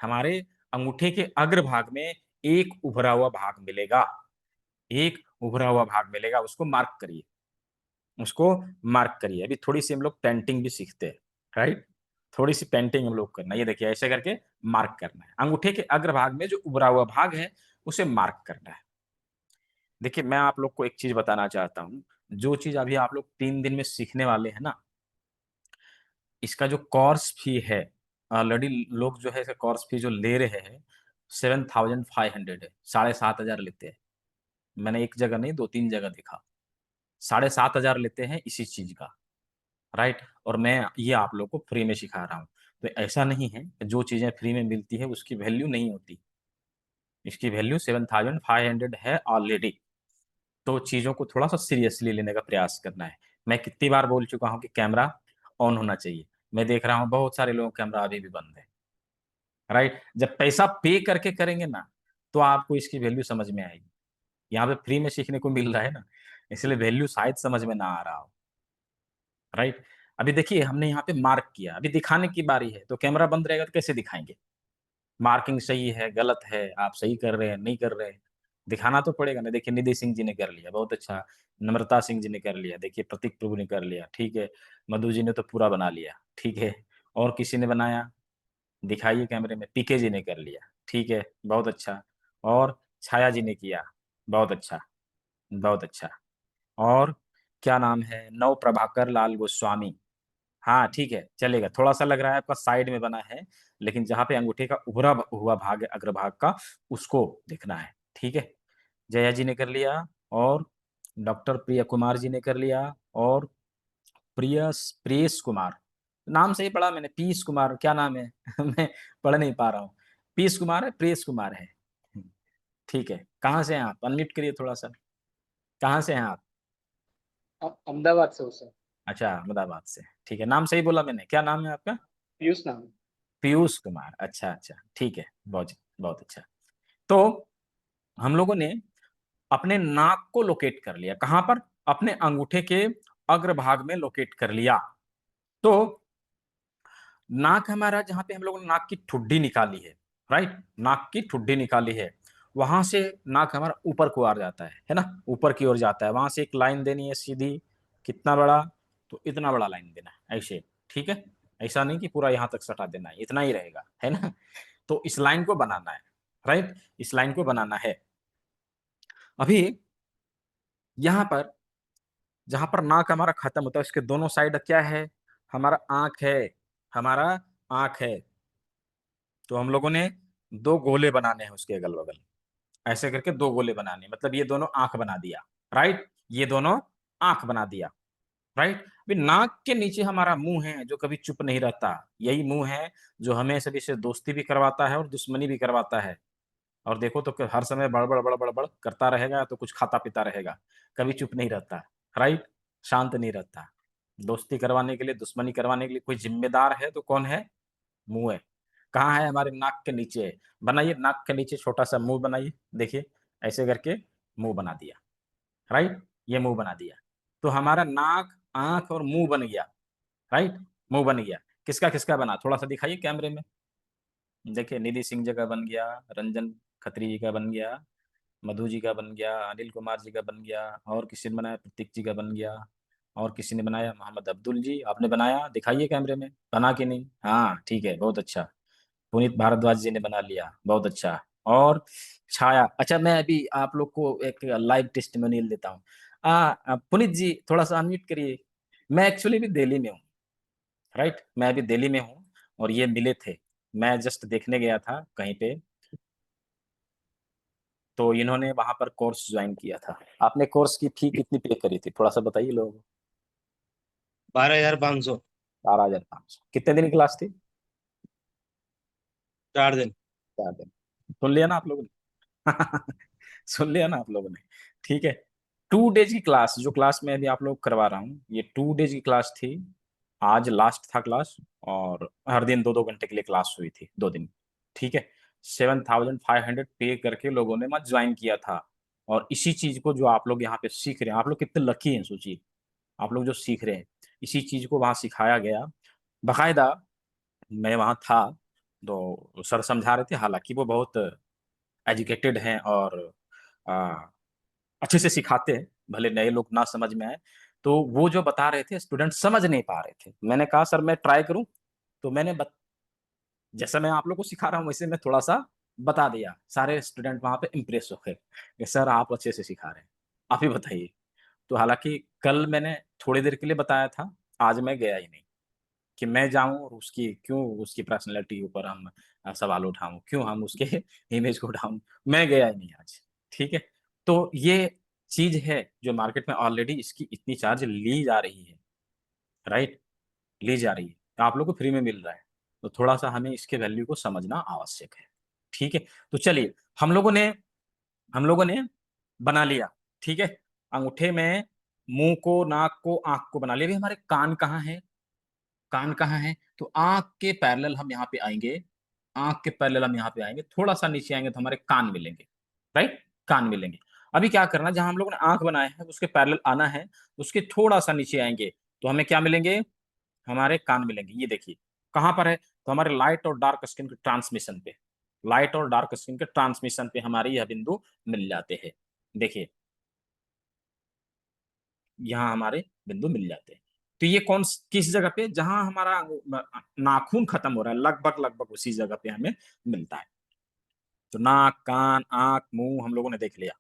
हमारे अंगूठे के अग्रभाग में एक उभरा हुआ भाग मिलेगा, एक उभरा हुआ भाग मिलेगा, उसको मार्क करिए, उसको मार्क करिए। अभी थोड़ी सी हम लोग पेंटिंग भी सीखते हैं, राइट। थोड़ी सी पेंटिंग हम लोग करना, ये देखिए ऐसे करके मार्क करना है, अंगूठे के अग्रभाग में जो उभरा हुआ भाग है उसे मार्क करना है। देखिए मैं आप लोग को एक चीज बताना चाहता हूँ, जो चीज अभी आप लोग 3 दिन में सीखने वाले हैं ना, इसका जो कोर्स फी है, ऑलरेडी लोग जो है इसका कोर्स फी जो ले रहे हैं 7,500 है, 7,500 लेते हैं। मैंने एक जगह नहीं 2-3 जगह देखा, 7,500 लेते हैं इसी चीज का, राइट। और मैं ये आप लोग को फ्री में सिखा रहा हूँ। तो ऐसा नहीं है कि जो चीजें फ्री में मिलती है उसकी वैल्यू नहीं होती, इसकी वैल्यू 7,500 है ऑलरेडी। तो चीजों को थोड़ा सा सीरियसली लेने का प्रयास करना है। मैं कितनी बार बोल चुका हूँ कि कैमरा ऑन होना चाहिए, मैं देख रहा हूँ बहुत सारे लोगों का कैमरा अभी भी बंद है, राइट। जब पैसा पे करके करेंगे ना तो आपको इसकी वैल्यू समझ में आएगी। यहाँ पे फ्री में सीखने को मिल रहा है ना, इसलिए वैल्यू शायद समझ में ना आ रहा हो, राइट। अभी देखिए हमने यहाँ पे मार्क किया, अभी दिखाने की बारी है, तो कैमरा बंद रहेगा तो कैसे दिखाएंगे, मार्किंग सही है गलत है, आप सही कर रहे हैं नहीं कर रहे हैं, दिखाना तो पड़ेगा ना। देखिए निधि सिंह जी ने कर लिया, बहुत अच्छा। नम्रता सिंह जी ने कर लिया, देखिए प्रतीक प्रभु ने कर लिया, ठीक है। मधु जी ने तो पूरा बना लिया, ठीक है। और किसी ने बनाया, दिखाइए कैमरे में। पीके जी ने कर लिया, ठीक है, बहुत अच्छा। और छाया जी ने किया, बहुत अच्छा, बहुत अच्छा। और क्या नाम है, नव प्रभाकर लाल गोस्वामी, हाँ ठीक है चलेगा। थोड़ा सा लग रहा है आपका साइड में बना है, लेकिन जहां पे अंगूठे का उभरा हुआ भाग है अग्रभाग का, उसको देखना है, ठीक है। जया जी ने कर लिया, और डॉक्टर प्रिया कुमार जी ने कर लिया, और प्रियेश कुमार, नाम सही पढ़ा मैंने, पीस कुमार क्या नाम है मैं पढ़ नहीं पा रहा हूँ। पीस कुमार है, प्रियेश कुमार है, ठीक है। कहाँ से हैं आप, अनम्यूट करिए थोड़ा सा, कहाँ से हैं आप? अहमदाबाद से हो सर। अच्छा अहमदाबाद से, ठीक है। नाम सही बोला मैंने, क्या नाम है आपका? पीयूष नाम है। पीयूष कुमार, अच्छा अच्छा, ठीक है, बहुत बहुत अच्छा। तो हम लोगों ने अपने नाक को लोकेट कर लिया, कहां पर, अपने अंगूठे के अग्रभाग में लोकेट कर लिया। तो नाक हमारा, जहां पे हम लोगों ने नाक की ठुड्डी निकाली है, राइट, नाक की ठुड्डी निकाली है, वहां से नाक हमारा ऊपर को आ जाता है ना, ऊपर की ओर जाता है। वहां से एक लाइन देनी है सीधी, कितना बड़ा, तो इतना बड़ा लाइन देना है ऐसे, ठीक है। ऐसा नहीं कि पूरा यहां तक सटा देना है, इतना ही रहेगा, है ना। तो इस लाइन को बनाना है, राइट, इस लाइन को बनाना है। अभी यहां पर, जहां पर नाक हमारा खत्म होता है उसके दोनों साइड क्या है, हमारा आंख है, हमारा आंख है। तो हम लोगों ने दो गोले बनाने हैं उसके अगल बगल, ऐसे करके दो गोले बनाने, मतलब ये दोनों आंख बना दिया, राइट, ये दोनों आंख बना दिया, राइट। अभी नाक के नीचे हमारा मुंह है जो कभी चुप नहीं रहता, यही मुंह है जो हमें सभी से दोस्ती भी करवाता है और दुश्मनी भी करवाता है। और देखो तो हर समय बड़बड़ बड़बड़ बड़ करता रहेगा तो कुछ खाता पीता रहेगा, कभी चुप नहीं रहता, राइट, शांत नहीं रहता। दोस्ती करवाने के लिए, दुश्मनी करवाने के लिए कोई जिम्मेदार है तो कौन है, मुंह है। कहाँ है, हमारे नाक के नीचे है। बनाइए नाक के नीचे छोटा सा मुंह बनाइए, देखिए ऐसे करके मुंह बना दिया, राइट, ये मुंह बना दिया। तो हमारा नाक, आंख और मुंह बन गया, राइट, मुंह बन गया। किसका किसका बना, थोड़ा सा दिखाइए कैमरे में। देखिए निधि सिंह जी का बन गया, रंजन खत्री जी का बन गया, मधु जी का बन गया, अनिल कुमार जी का बन गया, और किसी ने बनाया प्रतीक जी का बन गया, और किसी ने बनाया मोहम्मद अब्दुल जी, आपने बनाया, दिखाइए कैमरे में, बना कि नहीं, हाँ ठीक है, बहुत अच्छा। पुनीत भारद्वाज जी ने बना लिया, बहुत अच्छा। और छाया, अच्छा मैं अभी आप लोग को एक लाइव टेस्टिमोनियल देता हूँ। पुनीत जी थोड़ा सा अनम्यूट करिए। मैं एक्चुअली भी दिल्ली में हूँ, राइट, मैं अभी दिल्ली में हूँ, और ये मिले थे, मैं जस्ट देखने गया था कहीं पे, तो इन्होंने वहां पर कोर्स ज्वाइन किया था। आपने कोर्स की फी कितनी पे करी थी, थोड़ा सा बताइए लोगों को। 12,500। 12,500, कितने दिन की क्लास थी? 4 दिन। 4 दिन। सुन लिया ना आप लोगों ने सुन लिया ना आप लोगों ने, ठीक है। 2 डेज की क्लास, जो क्लास में अभी आप लोग करवा रहा हूँ, ये 2 डेज की क्लास थी। आज लास्ट था क्लास, और हर दिन 2-2 घंटे के लिए क्लास हुई थी 2 दिन, ठीक है। 7,500 पे करके लोगों ने वहां ज्वाइन किया था। और इसी चीज को जो आप लोग यहाँ पे सीख रहे हैं, आप लोग कितने लकी हैं सोचिए, आप लोग जो सीख रहे हैं इसी चीज को वहां सिखाया गया बकायदा। मैं वहां था तो सर समझा रहे थे, हालांकि वो बहुत एजुकेटेड हैं और आ, अच्छे से सिखाते हैं, भले नए लोग ना समझ में आए। तो वो जो बता रहे थे स्टूडेंट समझ नहीं पा रहे थे, मैंने कहा सर मैं ट्राई करूं। तो जैसा मैं आप लोग को सिखा रहा हूँ वैसे मैं थोड़ा सा बता दिया, सारे स्टूडेंट वहां पे इम्प्रेस हो गए कि सर आप अच्छे से सिखा रहे हैं, आप ही बताइए। तो हालांकि कल मैंने थोड़ी देर के लिए बताया था, आज मैं गया ही नहीं कि मैं जाऊं और उसकी क्यों उसकी पर्सनैलिटी ऊपर हम सवाल उठाऊं, क्यों हम उसके इमेज को उठाऊं। मैं गया ही नहीं आज। ठीक है। तो ये चीज है जो मार्केट में ऑलरेडी इसकी इतनी चार्ज ली जा रही है, राइट, ली जा रही है, तो आप लोग को फ्री में मिल रहा है। तो थोड़ा सा हमें इसके वैल्यू को समझना आवश्यक है। ठीक है। तो चलिए, हम लोगों ने बना लिया। ठीक है। अंगूठे में मुंह को, नाक को, आंख को बना लिया। अभी हमारे कान कहाँ है, कान कहाँ है? तो आंख के पैरेलल हम यहाँ पे आएंगे, आंख के पैरेलल हम यहाँ पे आएंगे, थोड़ा सा नीचे आएंगे तो हमारे कान मिलेंगे, राइट, कान मिलेंगे। अभी क्या करना, जहां हम लोगों ने आंख बनाया है उसके पैरेलल आना है, उसके थोड़ा सा नीचे आएंगे तो हमें क्या मिलेंगे, हमारे कान मिलेंगे। ये देखिए कहां पर है, तो हमारे लाइट और डार्क स्किन के ट्रांसमिशन पे, लाइट और डार्क स्किन के ट्रांसमिशन पे हमारे यह बिंदु मिल जाते हैं। देखिए यहाँ हमारे बिंदु मिल जाते हैं। तो ये किस जगह पे, जहां हमारा नाखून खत्म हो रहा है, लगभग लगभग उसी जगह पे हमें मिलता है। तो नाक, कान, आंख, मुंह हम लोगों ने देख लिया।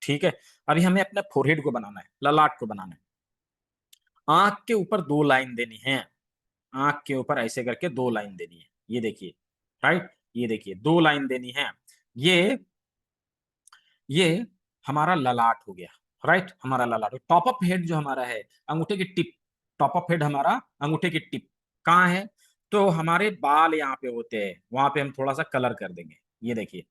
ठीक है। अभी हमें अपने फोरहेड को बनाना है, ललाट को बनाना है। आंख के ऊपर 2 लाइन देनी है, आंख के ऊपर ऐसे करके 2 लाइन देनी है। ये देखिए, राइट, ये देखिए 2 लाइन देनी है। ये ये हमारा ललाट हो गया, राइट, हमारा ललाट। टॉप अप हेड जो हमारा है, अंगूठे की टिप, टॉप अप हेड हमारा अंगूठे की टिप कहाँ है, तो हमारे बाल यहाँ पे होते हैं, वहां पे हम थोड़ा सा कलर कर देंगे। ये देखिए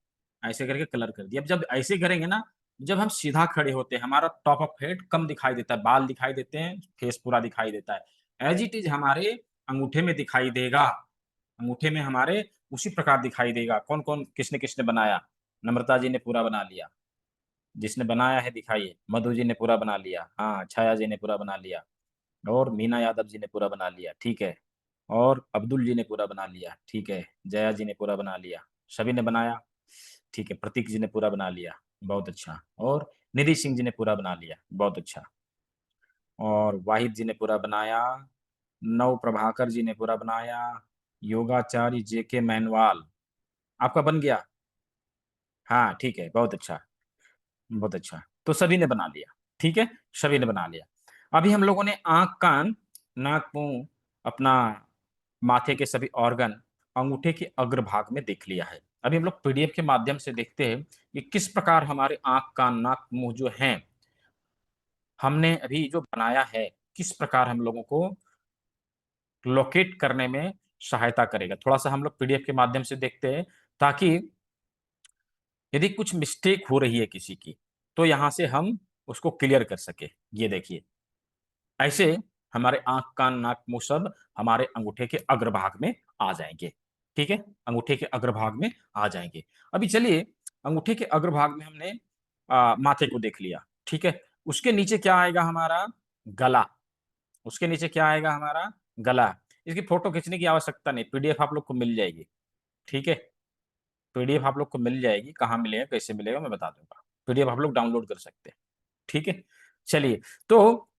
ऐसे करके कलर कर दिया। अब जब ऐसे करेंगे ना, जब हम सीधा खड़े होते हैं हमारा टॉप अप हेड कम दिखाई देता है, बाल दिखाई देते हैं, फेस पूरा दिखाई देता है। एज इट इज हमारे अंगूठे में दिखाई देगा, अंगूठे में हमारे उसी प्रकार दिखाई देगा। कौन कौन, किसने किसने बनाया, नम्रता जी ने पूरा बना लिया, जिसने बनाया है दिखाइए, मधु जी ने पूरा बना लिया, हाँ, छाया जी ने पूरा बना लिया, और मीना यादव जी ने पूरा बना लिया, ठीक है, और अब्दुल जी ने पूरा बना लिया, ठीक है, जया जी ने पूरा बना लिया, सभी ने बनाया, ठीक है, प्रतीक जी ने पूरा बना लिया, बहुत अच्छा, और निधि सिंह जी ने पूरा बना लिया, बहुत अच्छा, और वाहिद जी ने पूरा बनाया, नव प्रभाकर जी ने पूरा बनाया, योगाचार्य जे के मैनवाल, आपका बन गया, हाँ ठीक है, बहुत अच्छा, बहुत अच्छा। तो सभी ने बना लिया, ठीक है, सभी ने बना लिया। अभी हम लोगों ने आंख, कान, नाक, मुंह, अपना माथे के सभी ऑर्गन अंगूठे के अग्रभाग में देख लिया है। अभी हम लोग पीडीएफ के माध्यम से देखते हैं कि किस प्रकार हमारे आंख, कान, नाक, मुंह जो हैं, हमने अभी जो बनाया है, किस प्रकार हम लोगों को लोकेट करने में सहायता करेगा। थोड़ा सा हम लोग पीडीएफ के माध्यम से देखते हैं, ताकि यदि कुछ मिस्टेक हो रही है किसी की, तो यहां से हम उसको क्लियर कर सके। ये देखिए ऐसे हमारे आंख, कान, नाक, मुंह सब हमारे अंगूठे के अग्रभाग में आ जाएंगे। ठीक है, अंगूठे के अग्रभाग में आ जाएंगे। अभी चलिए, अंगूठे के अग्रभाग में हमने माथे को देख लिया, ठीक है। उसके नीचे क्या आएगा हमारा, गला, उसके नीचे क्या आएगा हमारा, गला। इसकी फोटो खींचने की आवश्यकता नहीं, पीडीएफ आप लोग को मिल जाएगी, ठीक है, पीडीएफ आप लोग को मिल जाएगी। कहाँ मिलेगा, कैसे मिलेगा, मैं बता दूंगा, पीडीएफ आप लोग डाउनलोड कर सकते हैं, ठीक है। चलिए, तो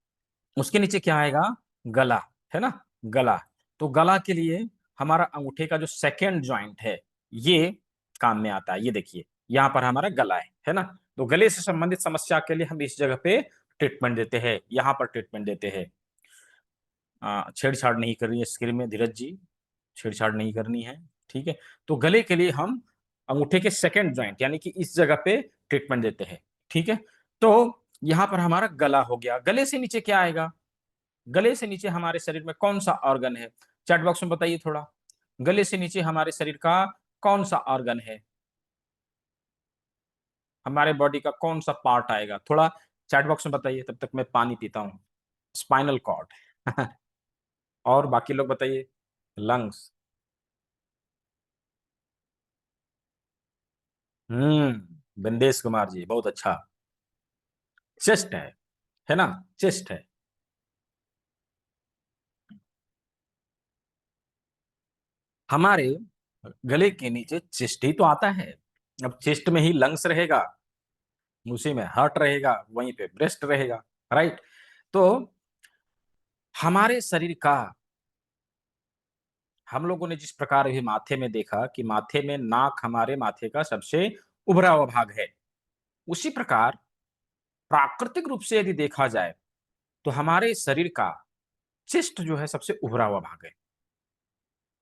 उसके नीचे क्या आएगा, गला, है ना, गला। तो गला के लिए हमारा अंगूठे का जो सेकेंड जॉइंट है, ये काम में आता है। ये देखिए यहाँ पर हमारा गला है ना। तो गले से संबंधित समस्या के लिए हम इस जगह पे ट्रीटमेंट देते हैं, यहाँ पर ट्रीटमेंट देते हैं। छेड़छाड़ नहीं करनी है स्क्रीन में, धीरज जी, छेड़छाड़ नहीं करनी है, ठीक है। तो गले के लिए हम अंगूठे के सेकेंड जॉइंट यानी कि इस जगह पे ट्रीटमेंट देते हैं, ठीक है। तो यहां पर हमारा गला हो गया। गले से नीचे क्या आएगा, गले से नीचे हमारे शरीर में कौन सा ऑर्गन है, चैट बॉक्स में बताइए थोड़ा, गले से नीचे हमारे शरीर का कौन सा ऑर्गन है, हमारे बॉडी का कौन सा पार्ट आएगा, थोड़ा चैट बॉक्स में बताइए, तब तक मैं पानी पीता हूँ। स्पाइनल कॉर्ड और बाकी लोग बताइए, लंग्स, बिंदेश कुमार जी, बहुत अच्छा। चेस्ट है ना, चेस्ट है। हमारे गले के नीचे चेस्ट ही तो आता है। अब चेस्ट में ही लंग्स रहेगा, उसी में हार्ट रहेगा, वहीं पे ब्रेस्ट रहेगा, राइट। तो हमारे शरीर का, हम लोगों ने जिस प्रकार भी माथे में देखा कि माथे में नाक हमारे माथे का सबसे उभरा हुआ भाग है, उसी प्रकार प्राकृतिक रूप से यदि देखा जाए तो हमारे शरीर का चेस्ट जो है सबसे उभरा हुआ भाग है।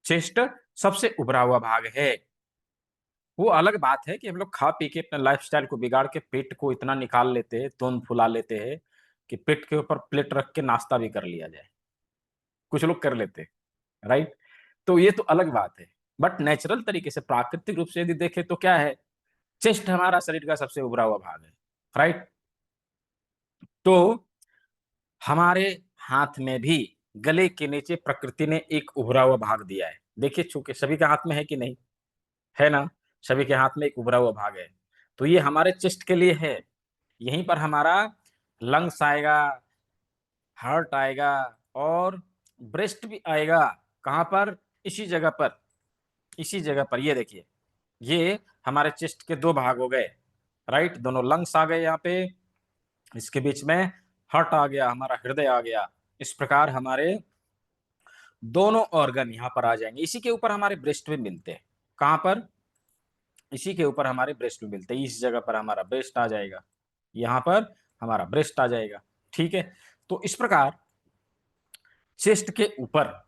चेस्ट सबसे उभरा हुआ भाग है। वो अलग बात है कि हम लोग खा पी के अपने लाइफस्टाइल को बिगाड़ के पेट को इतना निकाल लेते हैं, तोंद फुला लेते हैं कि पेट के ऊपर प्लेट रख के नाश्ता भी कर लिया जाए। कुछ लोग कर लेते हैं, राइट। तो ये तो अलग बात है। बट नेचुरल तरीके से, प्राकृतिक रूप से यदि देखें तो क्या है, चेस्ट हमारा शरीर का सबसे उभरा हुआ भाग है, राइट। तो हमारे हाथ में भी गले के नीचे प्रकृति ने एक उभरा हुआ भाग दिया है। देखिए, चूंकि सभी के हाथ में है कि नहीं, है ना, सभी के हाथ में एक उभरा हुआ भाग है। तो ये हमारे चेस्ट के लिए है। यहीं पर हमारा लंग्स आएगा, हार्ट आएगा और ब्रेस्ट भी आएगा। कहां पर? इसी जगह पर, इसी जगह पर। ये देखिए, ये हमारे चेस्ट के दो भाग हो गए, राइट। दोनों लंग्स आ गए यहाँ पे, इसके बीच में हार्ट आ गया, हमारा हृदय आ गया। इस प्रकार हमारे दोनों ऑर्गन यहाँ पर आ जाएंगे। इसी के ऊपर हमारे ब्रेस्ट भी मिलते हैं। कहां पर? इसी के ऊपर हमारे ब्रेस्ट भी मिलते हैं। इस जगह पर हमारा ब्रेस्ट आ जाएगा, यहाँ पर हमारा ब्रेस्ट आ जाएगा, ठीक है। तो इस प्रकार चेस्ट के ऊपर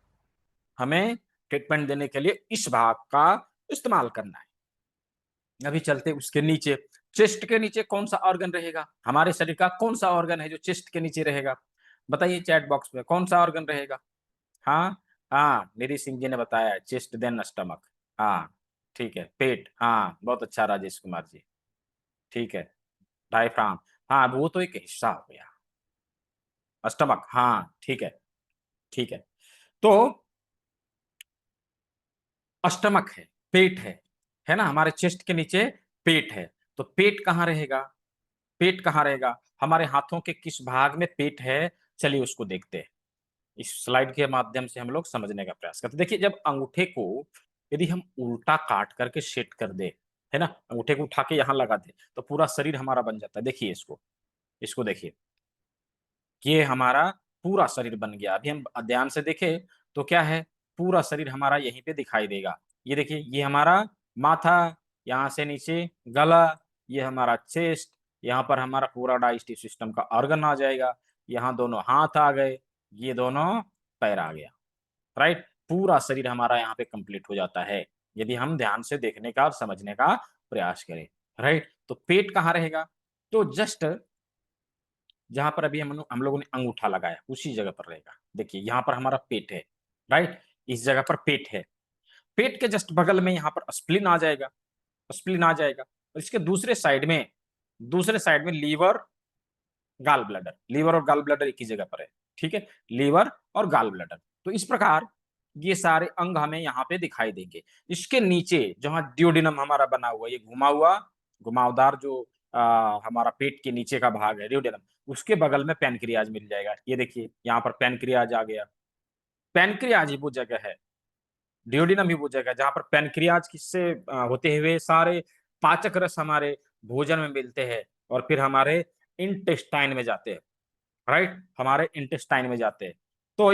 हमें ट्रीटमेंट देने के लिए इस भाग का इस्तेमाल करना है। अभी चलते उसके नीचे। चेस्ट के नीचे कौन सा ऑर्गन रहेगा? हमारे शरीर का कौन सा ऑर्गन है जो चेस्ट के नीचे रहेगा? बताइए चैट बॉक्स में, कौन सा ऑर्गन रहेगा? हाँ, हाँ, निधि सिंह जी ने बताया चेस्ट देन स्टमक। हाँ, ठीक है, पेट। हाँ, बहुत अच्छा राजेश कुमार जी, ठीक है। डायफ्राम, हाँ, वो तो एक हिस्सा हो गया। स्टमक, हाँ, ठीक है, ठीक है। तो स्टमक है, पेट है ना, हमारे चेस्ट के नीचे पेट है। तो पेट कहाँ रहेगा? पेट कहाँ रहेगा? हमारे हाथों के किस भाग में पेट है? चलिए उसको देखते हैं। इस स्लाइड के माध्यम से हम लोग समझने का प्रयास करते हैं। देखिए, जब अंगूठे को यदि हम उल्टा काट करके सेट कर दे, है ना, अंगूठे को उठा के यहाँ लगा दे तो पूरा शरीर हमारा बन जाता है। देखिए इसको, इसको देखिए, ये हमारा पूरा शरीर बन गया। अभी हम ध्यान से देखें तो क्या है, पूरा शरीर हमारा यहीं पे दिखाई देगा। ये देखिए, ये हमारा माथा, यहाँ से नीचे गला, ये हमारा चेस्ट, यहाँ पर हमारा पूरा डाइजेस्टिव सिस्टम का ऑर्गन आ जाएगा। यहाँ दोनों हाथ आ गए, ये दोनों पैर आ गया, राइट। पूरा शरीर हमारा यहाँ पे कंप्लीट हो जाता है यदि हम ध्यान से देखने का और समझने का प्रयास करें, राइट। तो पेट कहाँ रहेगा? तो जस्ट जहां पर अभी हम लोगों ने अंगूठा लगाया उसी जगह पर रहेगा। देखिए, यहाँ पर हमारा पेट है, राइट, इस जगह पर पेट है। पेट के जस्ट बगल में यहाँ पर स्प्लीन आ जाएगा, स्प्लीन आ जाएगा। और इसके दूसरे साइड में लीवर, गाल ब्लैडर। लीवर और गाल ब्लैडर एक ही जगह पर है, ठीक है, लीवर और गाल ब्लैडर। तो इस प्रकार ये सारे अंग हमें यहाँ पे दिखाई देंगे। इसके नीचे जहां ड्यूडिनम हमारा बना हुआ, ये घुमा हुआ घुमावदार जो हमारा पेट के नीचे का भाग है ड्यूडिनम, उसके बगल में पैनक्रियाज मिल जाएगा। ये देखिए, यहाँ पर पैनक्रियाज आ गया। पैनक्रियाज ही वो जगह है, ड्यूडिनम ही वो जगह है जहां पर पैनक्रियाज किससे होते हुए सारे पाचक रस हमारे भोजन में मिलते हैं और फिर हमारे इंटेस्टाइन में जाते हैं, राइट, हमारे इंटेस्टाइन में जाते हैं। तो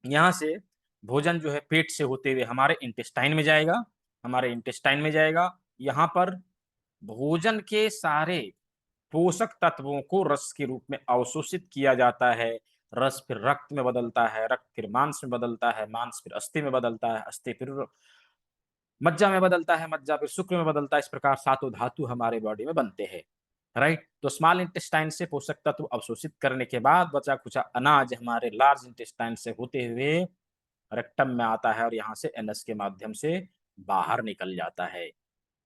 यहाँ से भोजन जो है पेट से होते हुए हमारे इंटेस्टाइन में जाएगा, हमारे इंटेस्टाइन में जाएगा। यहाँ पर भोजन के सारे पोषक तत्वों को रस के रूप में अवशोषित किया जाता है। रस फिर रक्त में बदलता है, रक्त फिर मांस में बदलता है, मांस फिर अस्थि में बदलता है, अस्थि फिर मज्जा में बदलता है, मज्जा फिर शुक्र में बदलता है। इस प्रकार सातों धातु हमारे बॉडी में बनते हैं, राइट। तो स्मॉल इंटेस्टाइन से पोषक तत्व अवशोषित करने के बाद बचा खुचा अनाज हमारे लार्ज इंटेस्टाइन से होते हुए रेक्टम में आता है और यहाँ से एनस के माध्यम से बाहर निकल जाता है।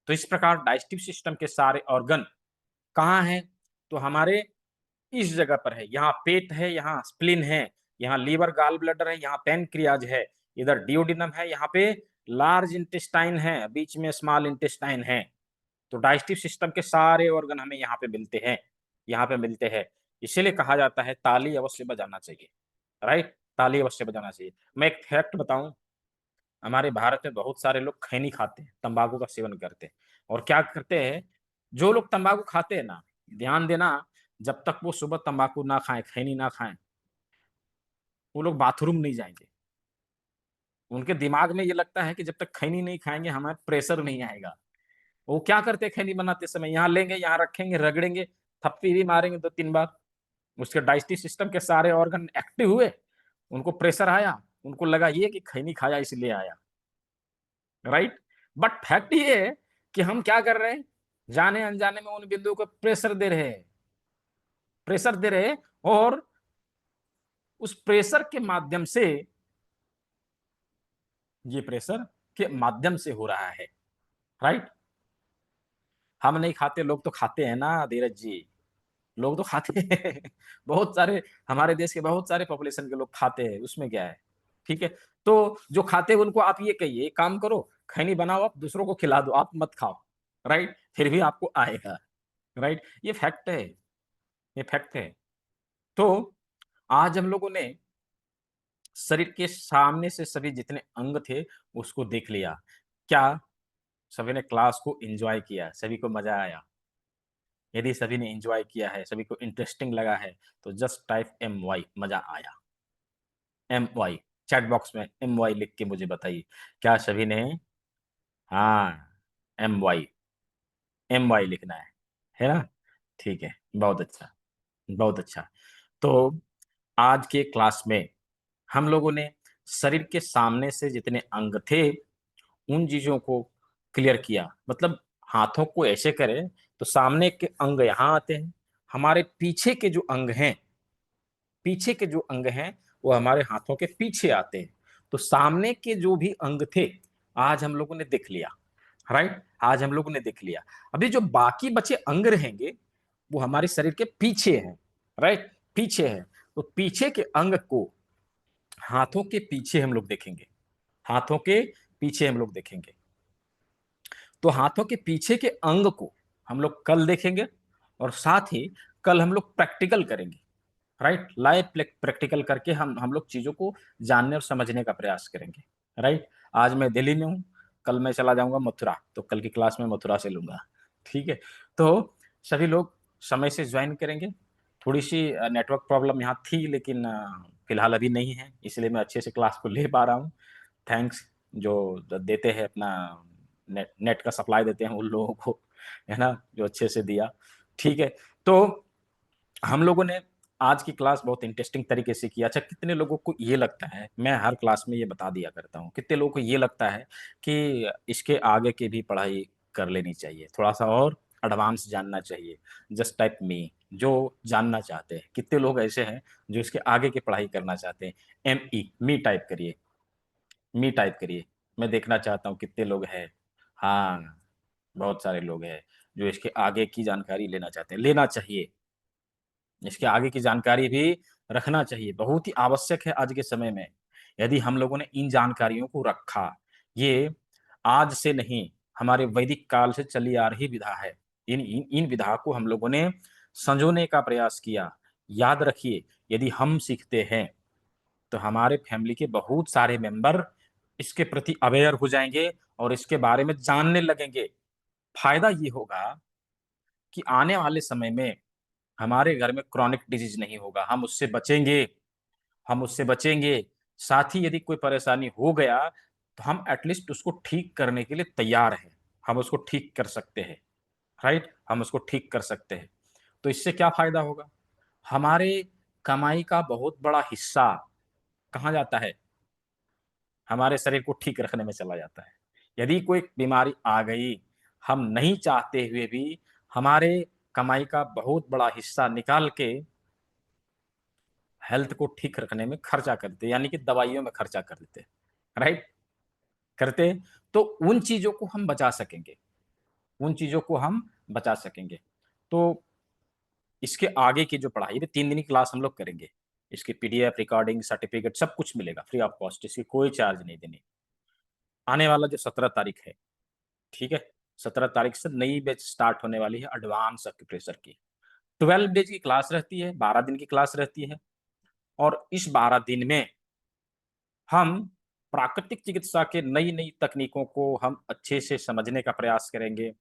तो इस प्रकार डाइजेस्टिव सिस्टम के सारे ऑर्गन कहाँ हैं? तो हमारे इस जगह पर है। यहाँ पेट है, यहाँ स्प्लीन है, यहाँ लीवर गाल ब्लैडर है, यहाँ पैनक्रियाज है, इधर डिओडिनम है, यहाँ पे लार्ज इंटेस्टाइन है, बीच में स्मॉल इंटेस्टाइन है। तो डाइजेस्टिव सिस्टम के सारे ऑर्गन हमें यहाँ पे मिलते हैं, यहाँ पे मिलते हैं। इसीलिए कहा जाता है ताली अवश्य बजाना चाहिए, राइट? ताली अवश्य बजाना चाहिए। मैं एक फैक्ट बताऊं, हमारे भारत में बहुत सारे लोग खैनी खाते हैं, तंबाकू का सेवन करते हैं। और क्या करते हैं, जो लोग तंबाकू खाते हैं ना, ध्यान देना, जब तक वो सुबह तंबाकू ना खाएं, खैनी ना खाएं, वो लोग बाथरूम नहीं जाएंगे। उनके दिमाग में ये लगता है कि जब तक खैनी नहीं खाएंगे हमारे प्रेशर नहीं आएगा। वो क्या करते हैं, खैनी बनाते समय यहाँ लेंगे, यहाँ रखेंगे, रगड़ेंगे, थप्पी भी मारेंगे 2-3 बार, उसके डाइजेस्टिव सिस्टम के सारे ऑर्गन एक्टिव हुए, उनको प्रेशर आया, उनको लगा ये कि खैनी खाया इसलिए आया, राइट? बट फैक्ट ये है कि हम क्या कर रहे हैं, जाने अनजाने में उन बिंदुओं को प्रेशर दे रहे हैं, प्रेशर दे रहे हैं, और उस प्रेशर के माध्यम से, ये प्रेशर के माध्यम से हो रहा है, राइट? हम नहीं खाते, लोग तो खाते हैं ना धीरज जी, लोग तो खाते हैं बहुत सारे, हमारे देश के बहुत सारे पॉपुलेशन के लोग खाते हैं, उसमें क्या है? ठीक है, तो जो खाते हैं उनको आप ये कहिए, एक काम करो, खैनी बनाओ, आप दूसरों को खिला दो, आप मत खाओ, राइट? फिर भी आपको आएगा, राइट? ये फैक्ट है, ये फैक्ट है। तो आज हम लोगों ने शरीर के सामने से सभी जितने अंग थे उसको देख लिया। क्या सभी ने क्लास को एंजॉय किया? सभी को मजा आया? यदि सभी ने एंजॉय किया है, सभी को इंटरेस्टिंग लगा है, तो जस्ट टाइप MY, मजा आया, MY चैट बॉक्स में MY लिख के मुझे बताइए, क्या सभी ने? हाँ, MY, MY लिखना है ना? ठीक है, बहुत अच्छा, बहुत अच्छा। तो आज के क्लास में हम लोगों ने शरीर के सामने से जितने अंग थे उन चीजों को क्लियर किया। मतलब हाथों को ऐसे करें तो सामने के अंग यहाँ आते हैं, हमारे पीछे के जो अंग हैं, पीछे के जो अंग हैं वो हमारे हाथों के पीछे आते हैं। तो सामने के जो भी अंग थे आज हम लोगों ने देख लिया, राइट? आज हम लोगों ने देख लिया। अभी जो बाकी बचे अंग रहेंगे वो हमारे शरीर के पीछे हैं, राइट? पीछे है। तो पीछे के अंग को हाथों के पीछे हम लोग देखेंगे, हाथों के पीछे हम लोग देखेंगे। तो हाथों के पीछे के अंग को हम लोग कल देखेंगे, और साथ ही कल हम लोग प्रैक्टिकल करेंगे, राइट? लाइव प्रैक्टिकल करके हम लोग चीजों को जानने और समझने का प्रयास करेंगे, राइट? आज मैं दिल्ली में हूँ, कल मैं चला जाऊंगा मथुरा, तो कल की क्लास में मथुरा से लूंगा, ठीक है? तो सभी लोग समय से ज्वाइन करेंगे। थोड़ी सी नेटवर्क प्रॉब्लम यहाँ थी, लेकिन फिलहाल अभी नहीं है, इसलिए मैं अच्छे से क्लास को ले पा रहा हूँ। थैंक्स जो देते हैं अपना नेट का सप्लाई देते हैं उन लोगों को, है ना, जो अच्छे से दिया। ठीक है, तो हम लोगों ने आज की क्लास बहुत इंटरेस्टिंग तरीके से की। अच्छा, कितने लोगों को ये लगता है, मैं हर क्लास में ये बता दिया करता हूँ, कितने लोगों को ये लगता है कि इसके आगे की भी पढ़ाई कर लेनी चाहिए, थोड़ा सा और एडवांस जानना चाहिए, जस्ट टाइप मी, जो जानना चाहते हैं? कितने लोग ऐसे हैं जो इसके आगे की पढ़ाई करना चाहते हैं? मी टाइप करिए, मी टाइप करिए, मैं देखना चाहता हूँ कितने लोग हैं। हाँ, बहुत सारे लोग हैं जो इसके आगे की जानकारी लेना चाहते हैं। लेना चाहिए, इसके आगे की जानकारी भी रखना चाहिए, बहुत ही आवश्यक है आज के समय में। यदि हम लोगों ने इन जानकारियों को रखा, ये आज से नहीं, हमारे वैदिक काल से चली आ रही विधा है, इन विधा को हम लोगों ने संजोने का प्रयास किया। याद रखिए, यदि हम सीखते हैं तो हमारे फैमिली के बहुत सारे मेंबर इसके प्रति अवेयर हो जाएंगे और इसके बारे में जानने लगेंगे। फायदा ये होगा कि आने वाले समय में हमारे घर में क्रॉनिक डिजीज नहीं होगा, हम उससे बचेंगे, हम उससे बचेंगे। साथ ही यदि कोई परेशानी हो गया तो हम एटलीस्ट उसको ठीक करने के लिए तैयार हैं, हम उसको ठीक कर सकते हैं, राइट? हम उसको ठीक कर सकते हैं। तो इससे क्या फायदा होगा? हमारे कमाई का बहुत बड़ा हिस्सा कहाँ जाता है? हमारे शरीर को ठीक रखने में चला जाता है। यदि कोई बीमारी आ गई, हम नहीं चाहते हुए भी हमारे कमाई का बहुत बड़ा हिस्सा निकाल के हेल्थ को ठीक रखने में खर्चा करते, यानी कि दवाइयों में खर्चा कर देते, राइट? करते, तो उन चीजों को हम बचा सकेंगे, उन चीजों को हम बचा सकेंगे। तो इसके आगे की जो पढ़ाई, 3 दिन की क्लास हम लोग करेंगे, इसकी PDF रिकॉर्डिंग सर्टिफिकेट सब कुछ मिलेगा फ्री ऑफ कॉस्ट, इसकी कोई चार्ज नहीं देनी। आने वाला जो 17 तारीख है, ठीक है, 17 तारीख से नई बैच स्टार्ट होने वाली है एडवांस एक्यूप्रेशर की। 12 डेज की क्लास रहती है, 12 दिन की क्लास रहती है। और इस 12 दिन में हम प्राकृतिक चिकित्सा के नई नई तकनीकों को हम अच्छे से समझने का प्रयास करेंगे।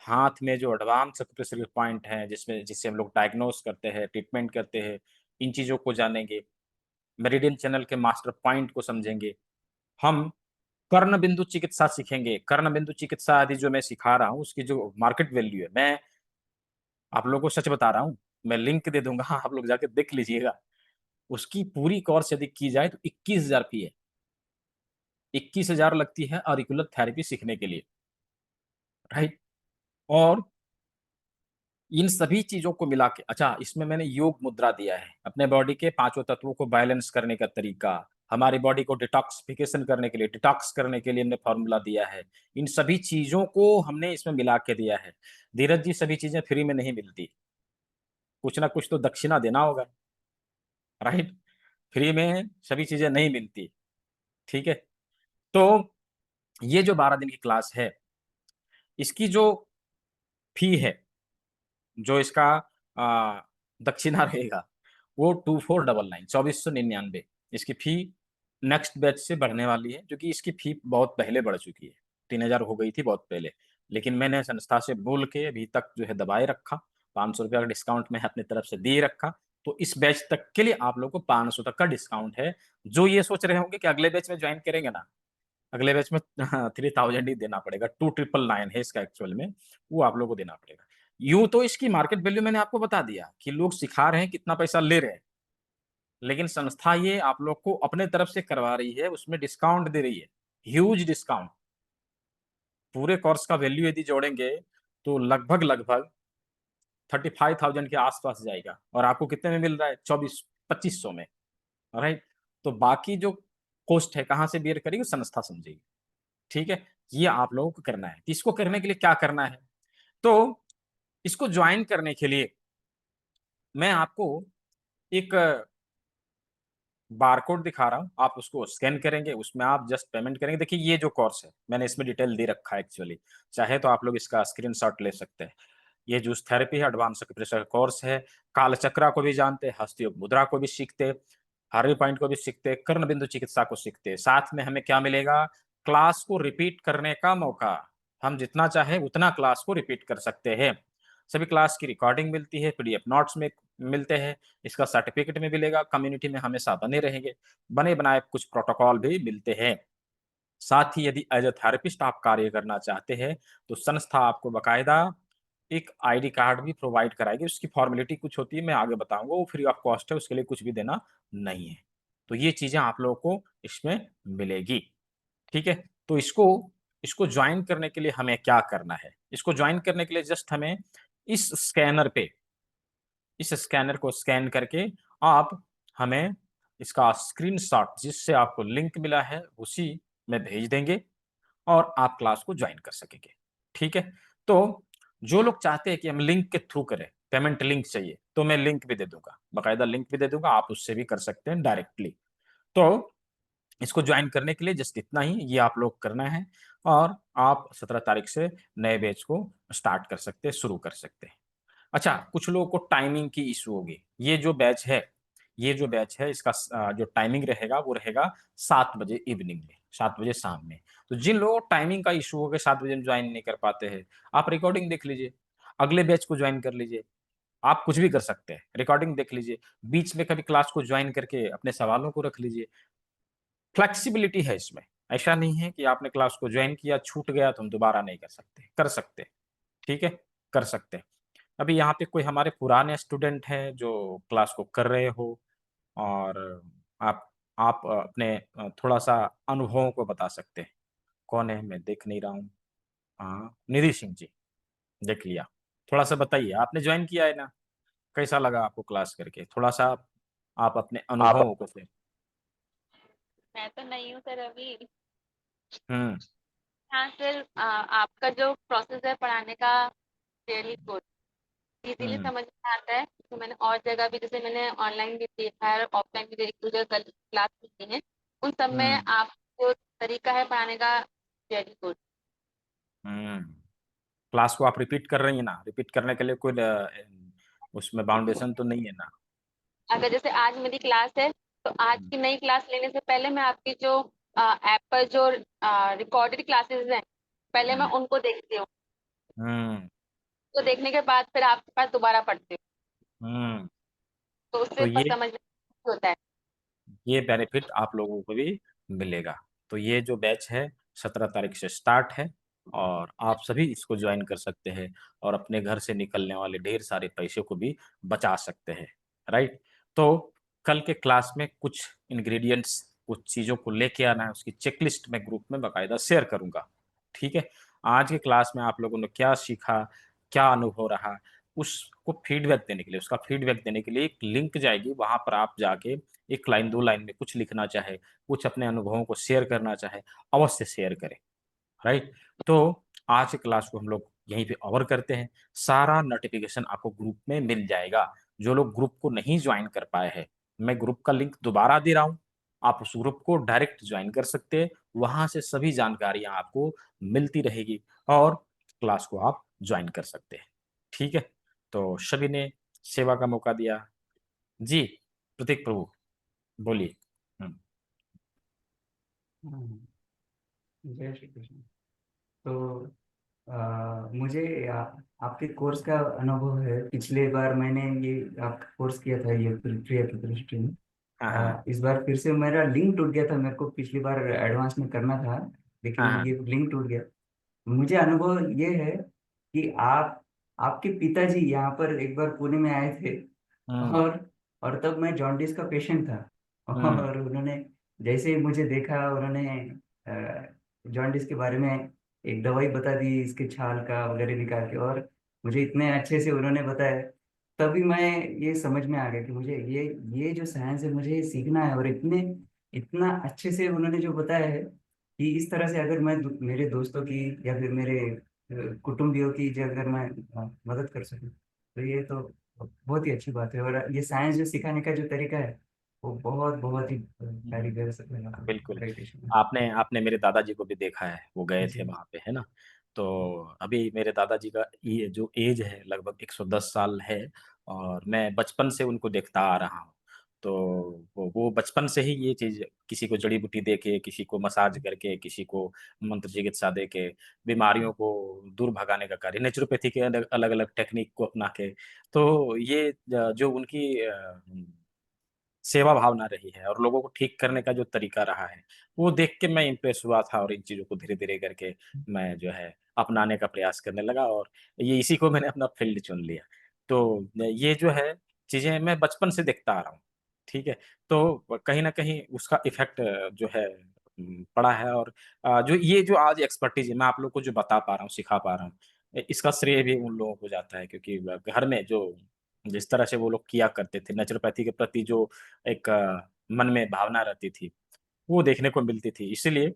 हाथ में जो एडवांस एक्यूप्रेशर पॉइंट हैं, जिससे हम लोग डायग्नोस करते हैं, ट्रीटमेंट करते हैं, इन चीजों को जानेंगे। मेरिडियन चैनल के मास्टर पॉइंट को समझेंगे। हम कर्ण बिंदु चिकित्सा सीखेंगे। कर्ण बिंदु चिकित्सा आदि जो मैं सिखा रहा हूँ उसकी जो मार्केट वैल्यू है, मैं आप लोगों को सच बता रहा हूँ, मैं लिंक दे दूंगा, आप लोग जाके देख लीजिएगा। उसकी पूरी कोर्स यदि की जाए तो 21,000 फी है। 21,000 लगती है ऑरिकुलर थेरेपी सीखने के लिए, राइट। और इन सभी चीजों को मिला के, अच्छा इसमें मैंने योग मुद्रा दिया है, अपने बॉडी के पांचों तत्वों को बैलेंस करने का तरीका, हमारी बॉडी को डिटॉक्सिफिकेशन करने के लिए, डिटॉक्स करने के लिए हमने फॉर्मूला दिया है। इन सभी चीजों को हमने इसमें मिला के दिया है। धीरज जी, सभी चीजें फ्री में नहीं मिलती, कुछ ना कुछ तो दक्षिणा देना होगा, राइट। फ्री में सभी चीजें नहीं मिलती, ठीक है। तो ये जो 12 दिन की क्लास है, इसकी जो फी है, जो इसका दक्षिणा रहेगा, वो 2499, 2499 इसकी फी नेक्स्ट बैच से बढ़ने वाली है, क्योंकि इसकी फी बहुत पहले बढ़ चुकी है। 3,000 हो गई थी बहुत पहले, लेकिन मैंने संस्था से बोल के अभी तक जो है दबाए रखा। 500 रुपया का डिस्काउंट मैं अपनी तरफ से दे रखा। तो इस बैच तक के लिए आप लोग को 500 तक का डिस्काउंट है। जो ये सोच रहे होंगे कि अगले बैच में ज्वाइन करेंगे ना, अगले बैच में 3,000 ही देना पड़ेगा, 2,999 है इसका एक्चुअल में, वो आप लोगों को देना पड़ेगा। यूं तो इसकी मार्केट वैल्यू मैंने आपको बता दिया कि लोग सिखा रहे हैं, कितना पैसा ले रहे हैं, लेकिन संस्था ये आप लोग को अपने तरफ से करवा रही है, उसमें डिस्काउंट दे रही है, ह्यूज डिस्काउंट। पूरे कोर्स का वैल्यू यदि जोड़ेंगे तो लगभग लगभग 35,000 के आसपास जाएगा, और आपको कितने में मिल रहा है? 24-2500 में, राइट। तो बाकी जो कॉस्ट है कहां से बेयर करेगी? संस्था समझेगी, ठीक है। ये आप लोगों को करना है। इसको करने के लिए क्या करना है? तो इसको ज्वाइन करने के लिए मैं आपको एक बारकोड दिखा रहा हूं, आप उसको स्कैन करेंगे, उसमें आप जस्ट पेमेंट करेंगे। देखिए ये जो कोर्स है मैंने इसमें डिटेल दे रखा है एक्चुअली, चाहे तो आप लोग इसका स्क्रीनशॉट ले सकते हैं। ये जूस थेरेपी है, एडवांस एक्यूप्रेशर कोर्स है। काल चक्रा को भी जानते, हस्तयोग मुद्रा को भी सीखते, हार्वी पॉइंट को भी सीखते, कर्ण बिंदु चिकित्सा को सीखते। साथ में हमें क्या मिलेगा? क्लास को रिपीट करने का मौका। हम जितना चाहे उतना क्लास को रिपीट कर सकते हैं। सभी क्लास की रिकॉर्डिंग मिलती है, पीडीएफ नोट्स में मिलते हैं, इसका सर्टिफिकेट में मिलेगा। कम्युनिटी में हमेशा बने रहेंगे, बने बनाए कुछ प्रोटोकॉल भी मिलते हैं। साथ ही यदि एज ए थेरेपिस्ट आप कार्य करना चाहते हैं तो संस्था आपको बकायदा एक आईडी कार्ड भी प्रोवाइड कराएगी। उसकी फॉर्मेलिटी कुछ होती है, मैं आगे बताऊंगा, वो फ्री ऑफ कॉस्ट है, उसके लिए कुछ भी देना नहीं है। तो ये चीजें आप लोगों को इसमें मिलेगी, ठीक है। तो इसको इसको ज्वाइन करने के लिए हमें क्या करना है? इसको ज्वाइन करने के लिए जस्ट हमें इस स्कैनर पे, इस स्कैनर को स्कैन करके आप हमें इसका स्क्रीनशॉट, जिससे आपको लिंक मिला है उसी में भेज देंगे, और आप क्लास को ज्वाइन कर सकेंगे, ठीक है। तो जो लोग चाहते हैं कि हम लिंक के थ्रू करें, पेमेंट लिंक चाहिए, तो मैं लिंक भी दे दूंगा, बकायदा लिंक भी दे दूंगा, आप उससे भी कर सकते हैं डायरेक्टली। तो इसको ज्वाइन करने के लिए जस्ट इतना ही ये आप लोग करना है, और आप 17 तारीख से नए बैच को स्टार्ट कर सकते हैं, शुरू कर सकते हैं। अच्छा, कुछ लोगों को टाइमिंग की इशू होगी। ये जो बैच है इसका जो टाइमिंग रहेगा वो रहेगा 7 बजे इवनिंग में, 7 बजे शाम में। तो जिन लोगों को टाइमिंग का इशू हो गया, 7 बजे में ज्वाइन नहीं कर पाते हैं, आप रिकॉर्डिंग देख लीजिए, अगले बैच को ज्वाइन कर लीजिए। आप कुछ भी कर सकते हैं, रिकॉर्डिंग देख लीजिए, बीच में कभी क्लास को ज्वाइन करके अपने सवालों को रख लीजिए। फ्लेक्सिबिलिटी है इसमें, ऐसा नहीं है कि आपने क्लास को ज्वाइन किया, छूट गया तो हम दोबारा नहीं कर सकते, कर सकते हैं, ठीक है, कर सकते हैं। अभी यहाँ पे कोई हमारे पुराने स्टूडेंट हैं जो क्लास को कर रहे हो, और आप अपने थोड़ा सा अनुभवों को बता सकते हैं। कौन है? मैं देख नहीं रहा हूँ। हाँ, निधि सिंह जी, देख लिया। थोड़ा सा बताइए, आपने ज्वाइन किया है ना, कैसा लगा आपको क्लास करके? थोड़ा सा आप अपने आप अनुभवों को से। मैं तो नहीं हूँ सर अभी। हम्म। हाँ सर, आपका जो प्रोसेस है पढ़ाने का रियली गुड, इजीली हम्म। समझ में आता है। तो मैंने और जगह भी, जैसे मैंने ऑनलाइन भी देखा है और ऑफलाइन भी एक दूसरे क्लास की है, उन सब में हम्म। आप जो तरीका है पढ़ाने का रियली गुड। हम्म। क्लास को आप रिपीट कर रही है ना, रिपीट करने के लिए कोई उसमें बाउंडेशन तो नहीं है ना? अगर जैसे आज मेरी क्लास है तो आज की नई क्लास लेने से पहले मैं आपकी जो ऐप पर जो रिकॉर्डेड क्लासेस हैं पहले मैं उनको देखती हूँ। हम्म तो देखने के बाद फिर आपके पास दोबारा पढ़ती हूँ, हम्म तो तो उससे समझ में होता है। ये बेनिफिट आप लोगों को भी मिलेगा। तो ये जो बैच है 17 तारीख से स्टार्ट है, और आप सभी इसको ज्वाइन कर सकते हैं और अपने घर से निकलने वाले ढेर सारे पैसे को भी बचा सकते हैं। राइट। तो कल के क्लास में कुछ इंग्रेडिएंट्स, कुछ चीज़ों को लेके आना है, उसकी चेकलिस्ट मैं ग्रुप में बाकायदा शेयर करूंगा। ठीक है। आज के क्लास में आप लोगों ने क्या सीखा, क्या अनुभव रहा, उसको फीडबैक देने के लिए, उसका फीडबैक देने के लिए एक लिंक जाएगी, वहां पर आप जाके एक लाइन दो लाइन में कुछ लिखना चाहे, कुछ अपने अनुभवों को शेयर करना चाहे, अवश्य शेयर करें। राइट। तो आज की क्लास को हम लोग यहीं पे ओवर करते हैं। सारा नोटिफिकेशन आपको ग्रुप में मिल जाएगा। जो लोग ग्रुप को नहीं ज्वाइन कर पाए हैं, मैं ग्रुप का लिंक दोबारा दे रहा हूँ, आप उस ग्रुप को डायरेक्ट ज्वाइन कर सकते हैं। वहां से सभी जानकारियां आपको मिलती रहेगी और क्लास को आप ज्वाइन कर सकते हैं। ठीक है। तो सभी ने सेवा का मौका दिया। जी, प्रतीक प्रभु बोलिए। हाँ, जय श्री कृष्ण। तो मुझे आपके कोर्स का अनुभव है। पिछले बार मैंने ये आपका कोर्स किया था, ये फ्री एप्लीकेशन में। हाँ हाँ इस बार फिर से मेरा लिंक टूट गया था। मेरे को पिछली बार एडवांस में करना था, हाँ लेकिन हाँ। ये लिंक टूट गया। मुझे अनुभव ये है कि आपके पिताजी यहाँ पर एक बार पुणे में आए थे, हम्म और तब मैं जॉन्डिस का पेशेंट था। हम्म और उन्होंने जैसे ही मुझे देखा, उन्होंने जॉन्डिस के बारे में एक दवाई बता दी, इसके छाल का वगैरह निकाल के, और मुझे इतने अच्छे से उन्होंने बताया। तभी मैं ये समझ में आ गया कि मुझे ये जो साइंस है मुझे ये सीखना है। और इतना अच्छे से उन्होंने जो बताया है कि इस तरह से अगर मैं मेरे दोस्तों की या फिर मेरे कुटुंबियों की जो अगर मैं मदद कर सकूं, तो ये तो बहुत ही अच्छी बात है। और ये साइंस जो सिखाने का जो तरीका है वो बहुत बहुत ही हम्म, कारीगर से लगा बिल्कुल। मेडिटेशन में। आपने आपने मेरे दादाजी को भी देखा है, वो गए थे जी। वहां पे, है ना? तो अभी मेरे दादाजी का ये जो एज है लगभग 110 साल है, और मैं बचपन से उनको देखता आ रहा हूँ। तो वो बचपन से ही ये चीज, किसी को जड़ी बूटी दे के, किसी को मसाज करके, किसी को मंत्र चिकित्सा दे के बीमारियों को दूर भगाने का कार्य, नेचुरोपैथी के अलग अलग टेक्निक को अपना के, तो ये जो उनकी सेवा भावना रही है और लोगों को ठीक करने का जो तरीका रहा है, वो देख के मैं इम्प्रेस हुआ था, और इन चीजों को धीरे धीरे करके मैं जो है अपनाने का प्रयास करने लगा, और ये इसी को मैंने अपना फील्ड चुन लिया। तो ये जो है चीजें मैं बचपन से देखता आ रहा हूँ। ठीक है। तो कहीं ना कहीं उसका इफेक्ट जो है पड़ा है, और जो ये जो आज एक्सपर्टीज है मैं आप लोग को जो बता पा रहा हूँ, सिखा पा रहा हूँ, इसका श्रेय भी उन लोगों को जाता है, क्योंकि घर में जो जिस तरह से वो लोग किया करते थे, नेचुरोपैथी के प्रति जो एक मन में भावना रहती थी, वो देखने को मिलती थी, इसीलिए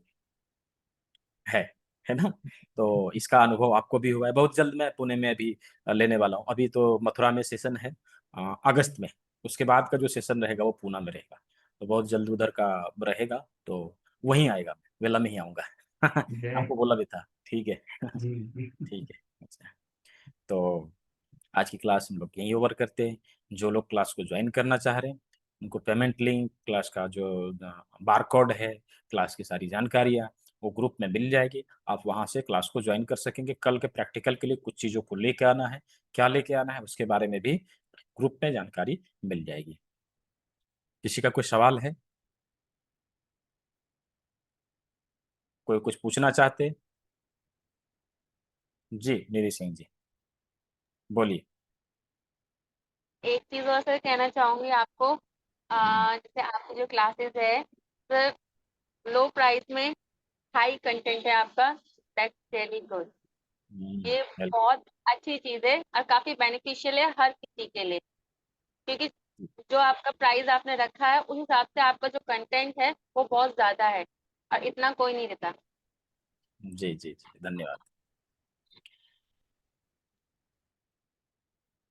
है है ना? तो इसका अनुभव आपको भी हुआ है। बहुत जल्द मैं पुणे में अभी लेने वाला हूँ। अभी तो मथुरा में सेशन है अगस्त में, उसके बाद का जो सेशन रहेगा वो पूना में रहेगा। तो बहुत जल्द उधर का रहेगा, तो वहीं आएगा, वेला में ही आऊंगा। जय। आपको बोला भी था। ठीक है। जी जी। ठीक है। अच्छा। तो आज की क्लास हम लोग यहीं ओवर करते हैं। जो लोग क्लास को ज्वाइन करना चाह रहे हैं, उनको पेमेंट लिंक, क्लास का जो बार कोड है, क्लास की सारी जानकारियाँ वो ग्रुप में मिल जाएगी। आप वहां से क्लास को ज्वाइन कर सकेंगे। कल के प्रैक्टिकल के लिए कुछ चीज़ों को लेके आना है, क्या लेके आना है उसके बारे में भी ग्रुप में जानकारी मिल जाएगी। किसी का कोई सवाल है? कोई कुछ पूछना चाहते हैं? जी निधि सिंह जी बोलिए। एक चीज और सर कहना चाहूंगी आपको, हम्म, जैसे आपकी जो क्लासेस है सर, लो प्राइस में हाई कंटेंट है आपका, दैट्स रियली गुड। ये वेलकम। बहुत अच्छी चीज है और काफी बेनिफिशियल है हर किसी के लिए, क्योंकि जो आपका प्राइस आपने रखा है उस हिसाब से आपका जो कंटेंट है वो बहुत ज्यादा है और इतना कोई नहीं देता। जी जी जी धन्यवाद।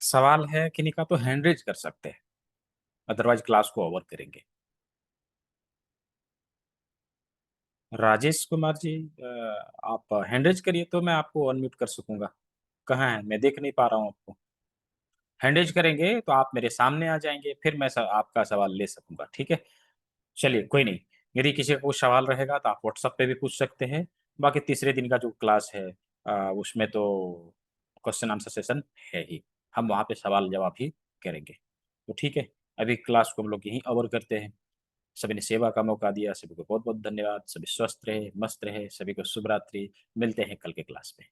सवाल है किन्हीं का तो हैंड रेज कर सकते हैं, अदरवाइज क्लास को ओवर करेंगे। राजेश कुमार जी, आप हैंड रेज करिए तो मैं आपको अनम्यूट कर सकूंगा। कहाँ है? मैं देख नहीं पा रहा हूँ आपको। हैंड रेज़ करेंगे तो आप मेरे सामने आ जाएँगे, फिर मैं स आपका सवाल ले सकूँगा, ठीक है? चलिए, कोई नहीं। यदि किसी का कुछ सवाल रहेगा तो आप व्हाट्सएप पे भी पूछ सकते हैं। बाकी तीसरे दिन का जो क्लास है उसमें तो क्वेश्चन आंसर सेशन है ही। हम वहाँ पे सवाल-जवाब ही करेंगे। तो ठीक है, अभी क्लास को हम लोग यहीं ओवर करते हैं। सभी ने सेवा का मौका दिया, सभी को बहुत-बहुत धन्यवाद। सभी स्वस्थ रहे, मस्त रहे, सभी को शुभ रात्रि। मिलते हैं कल के क्लास में।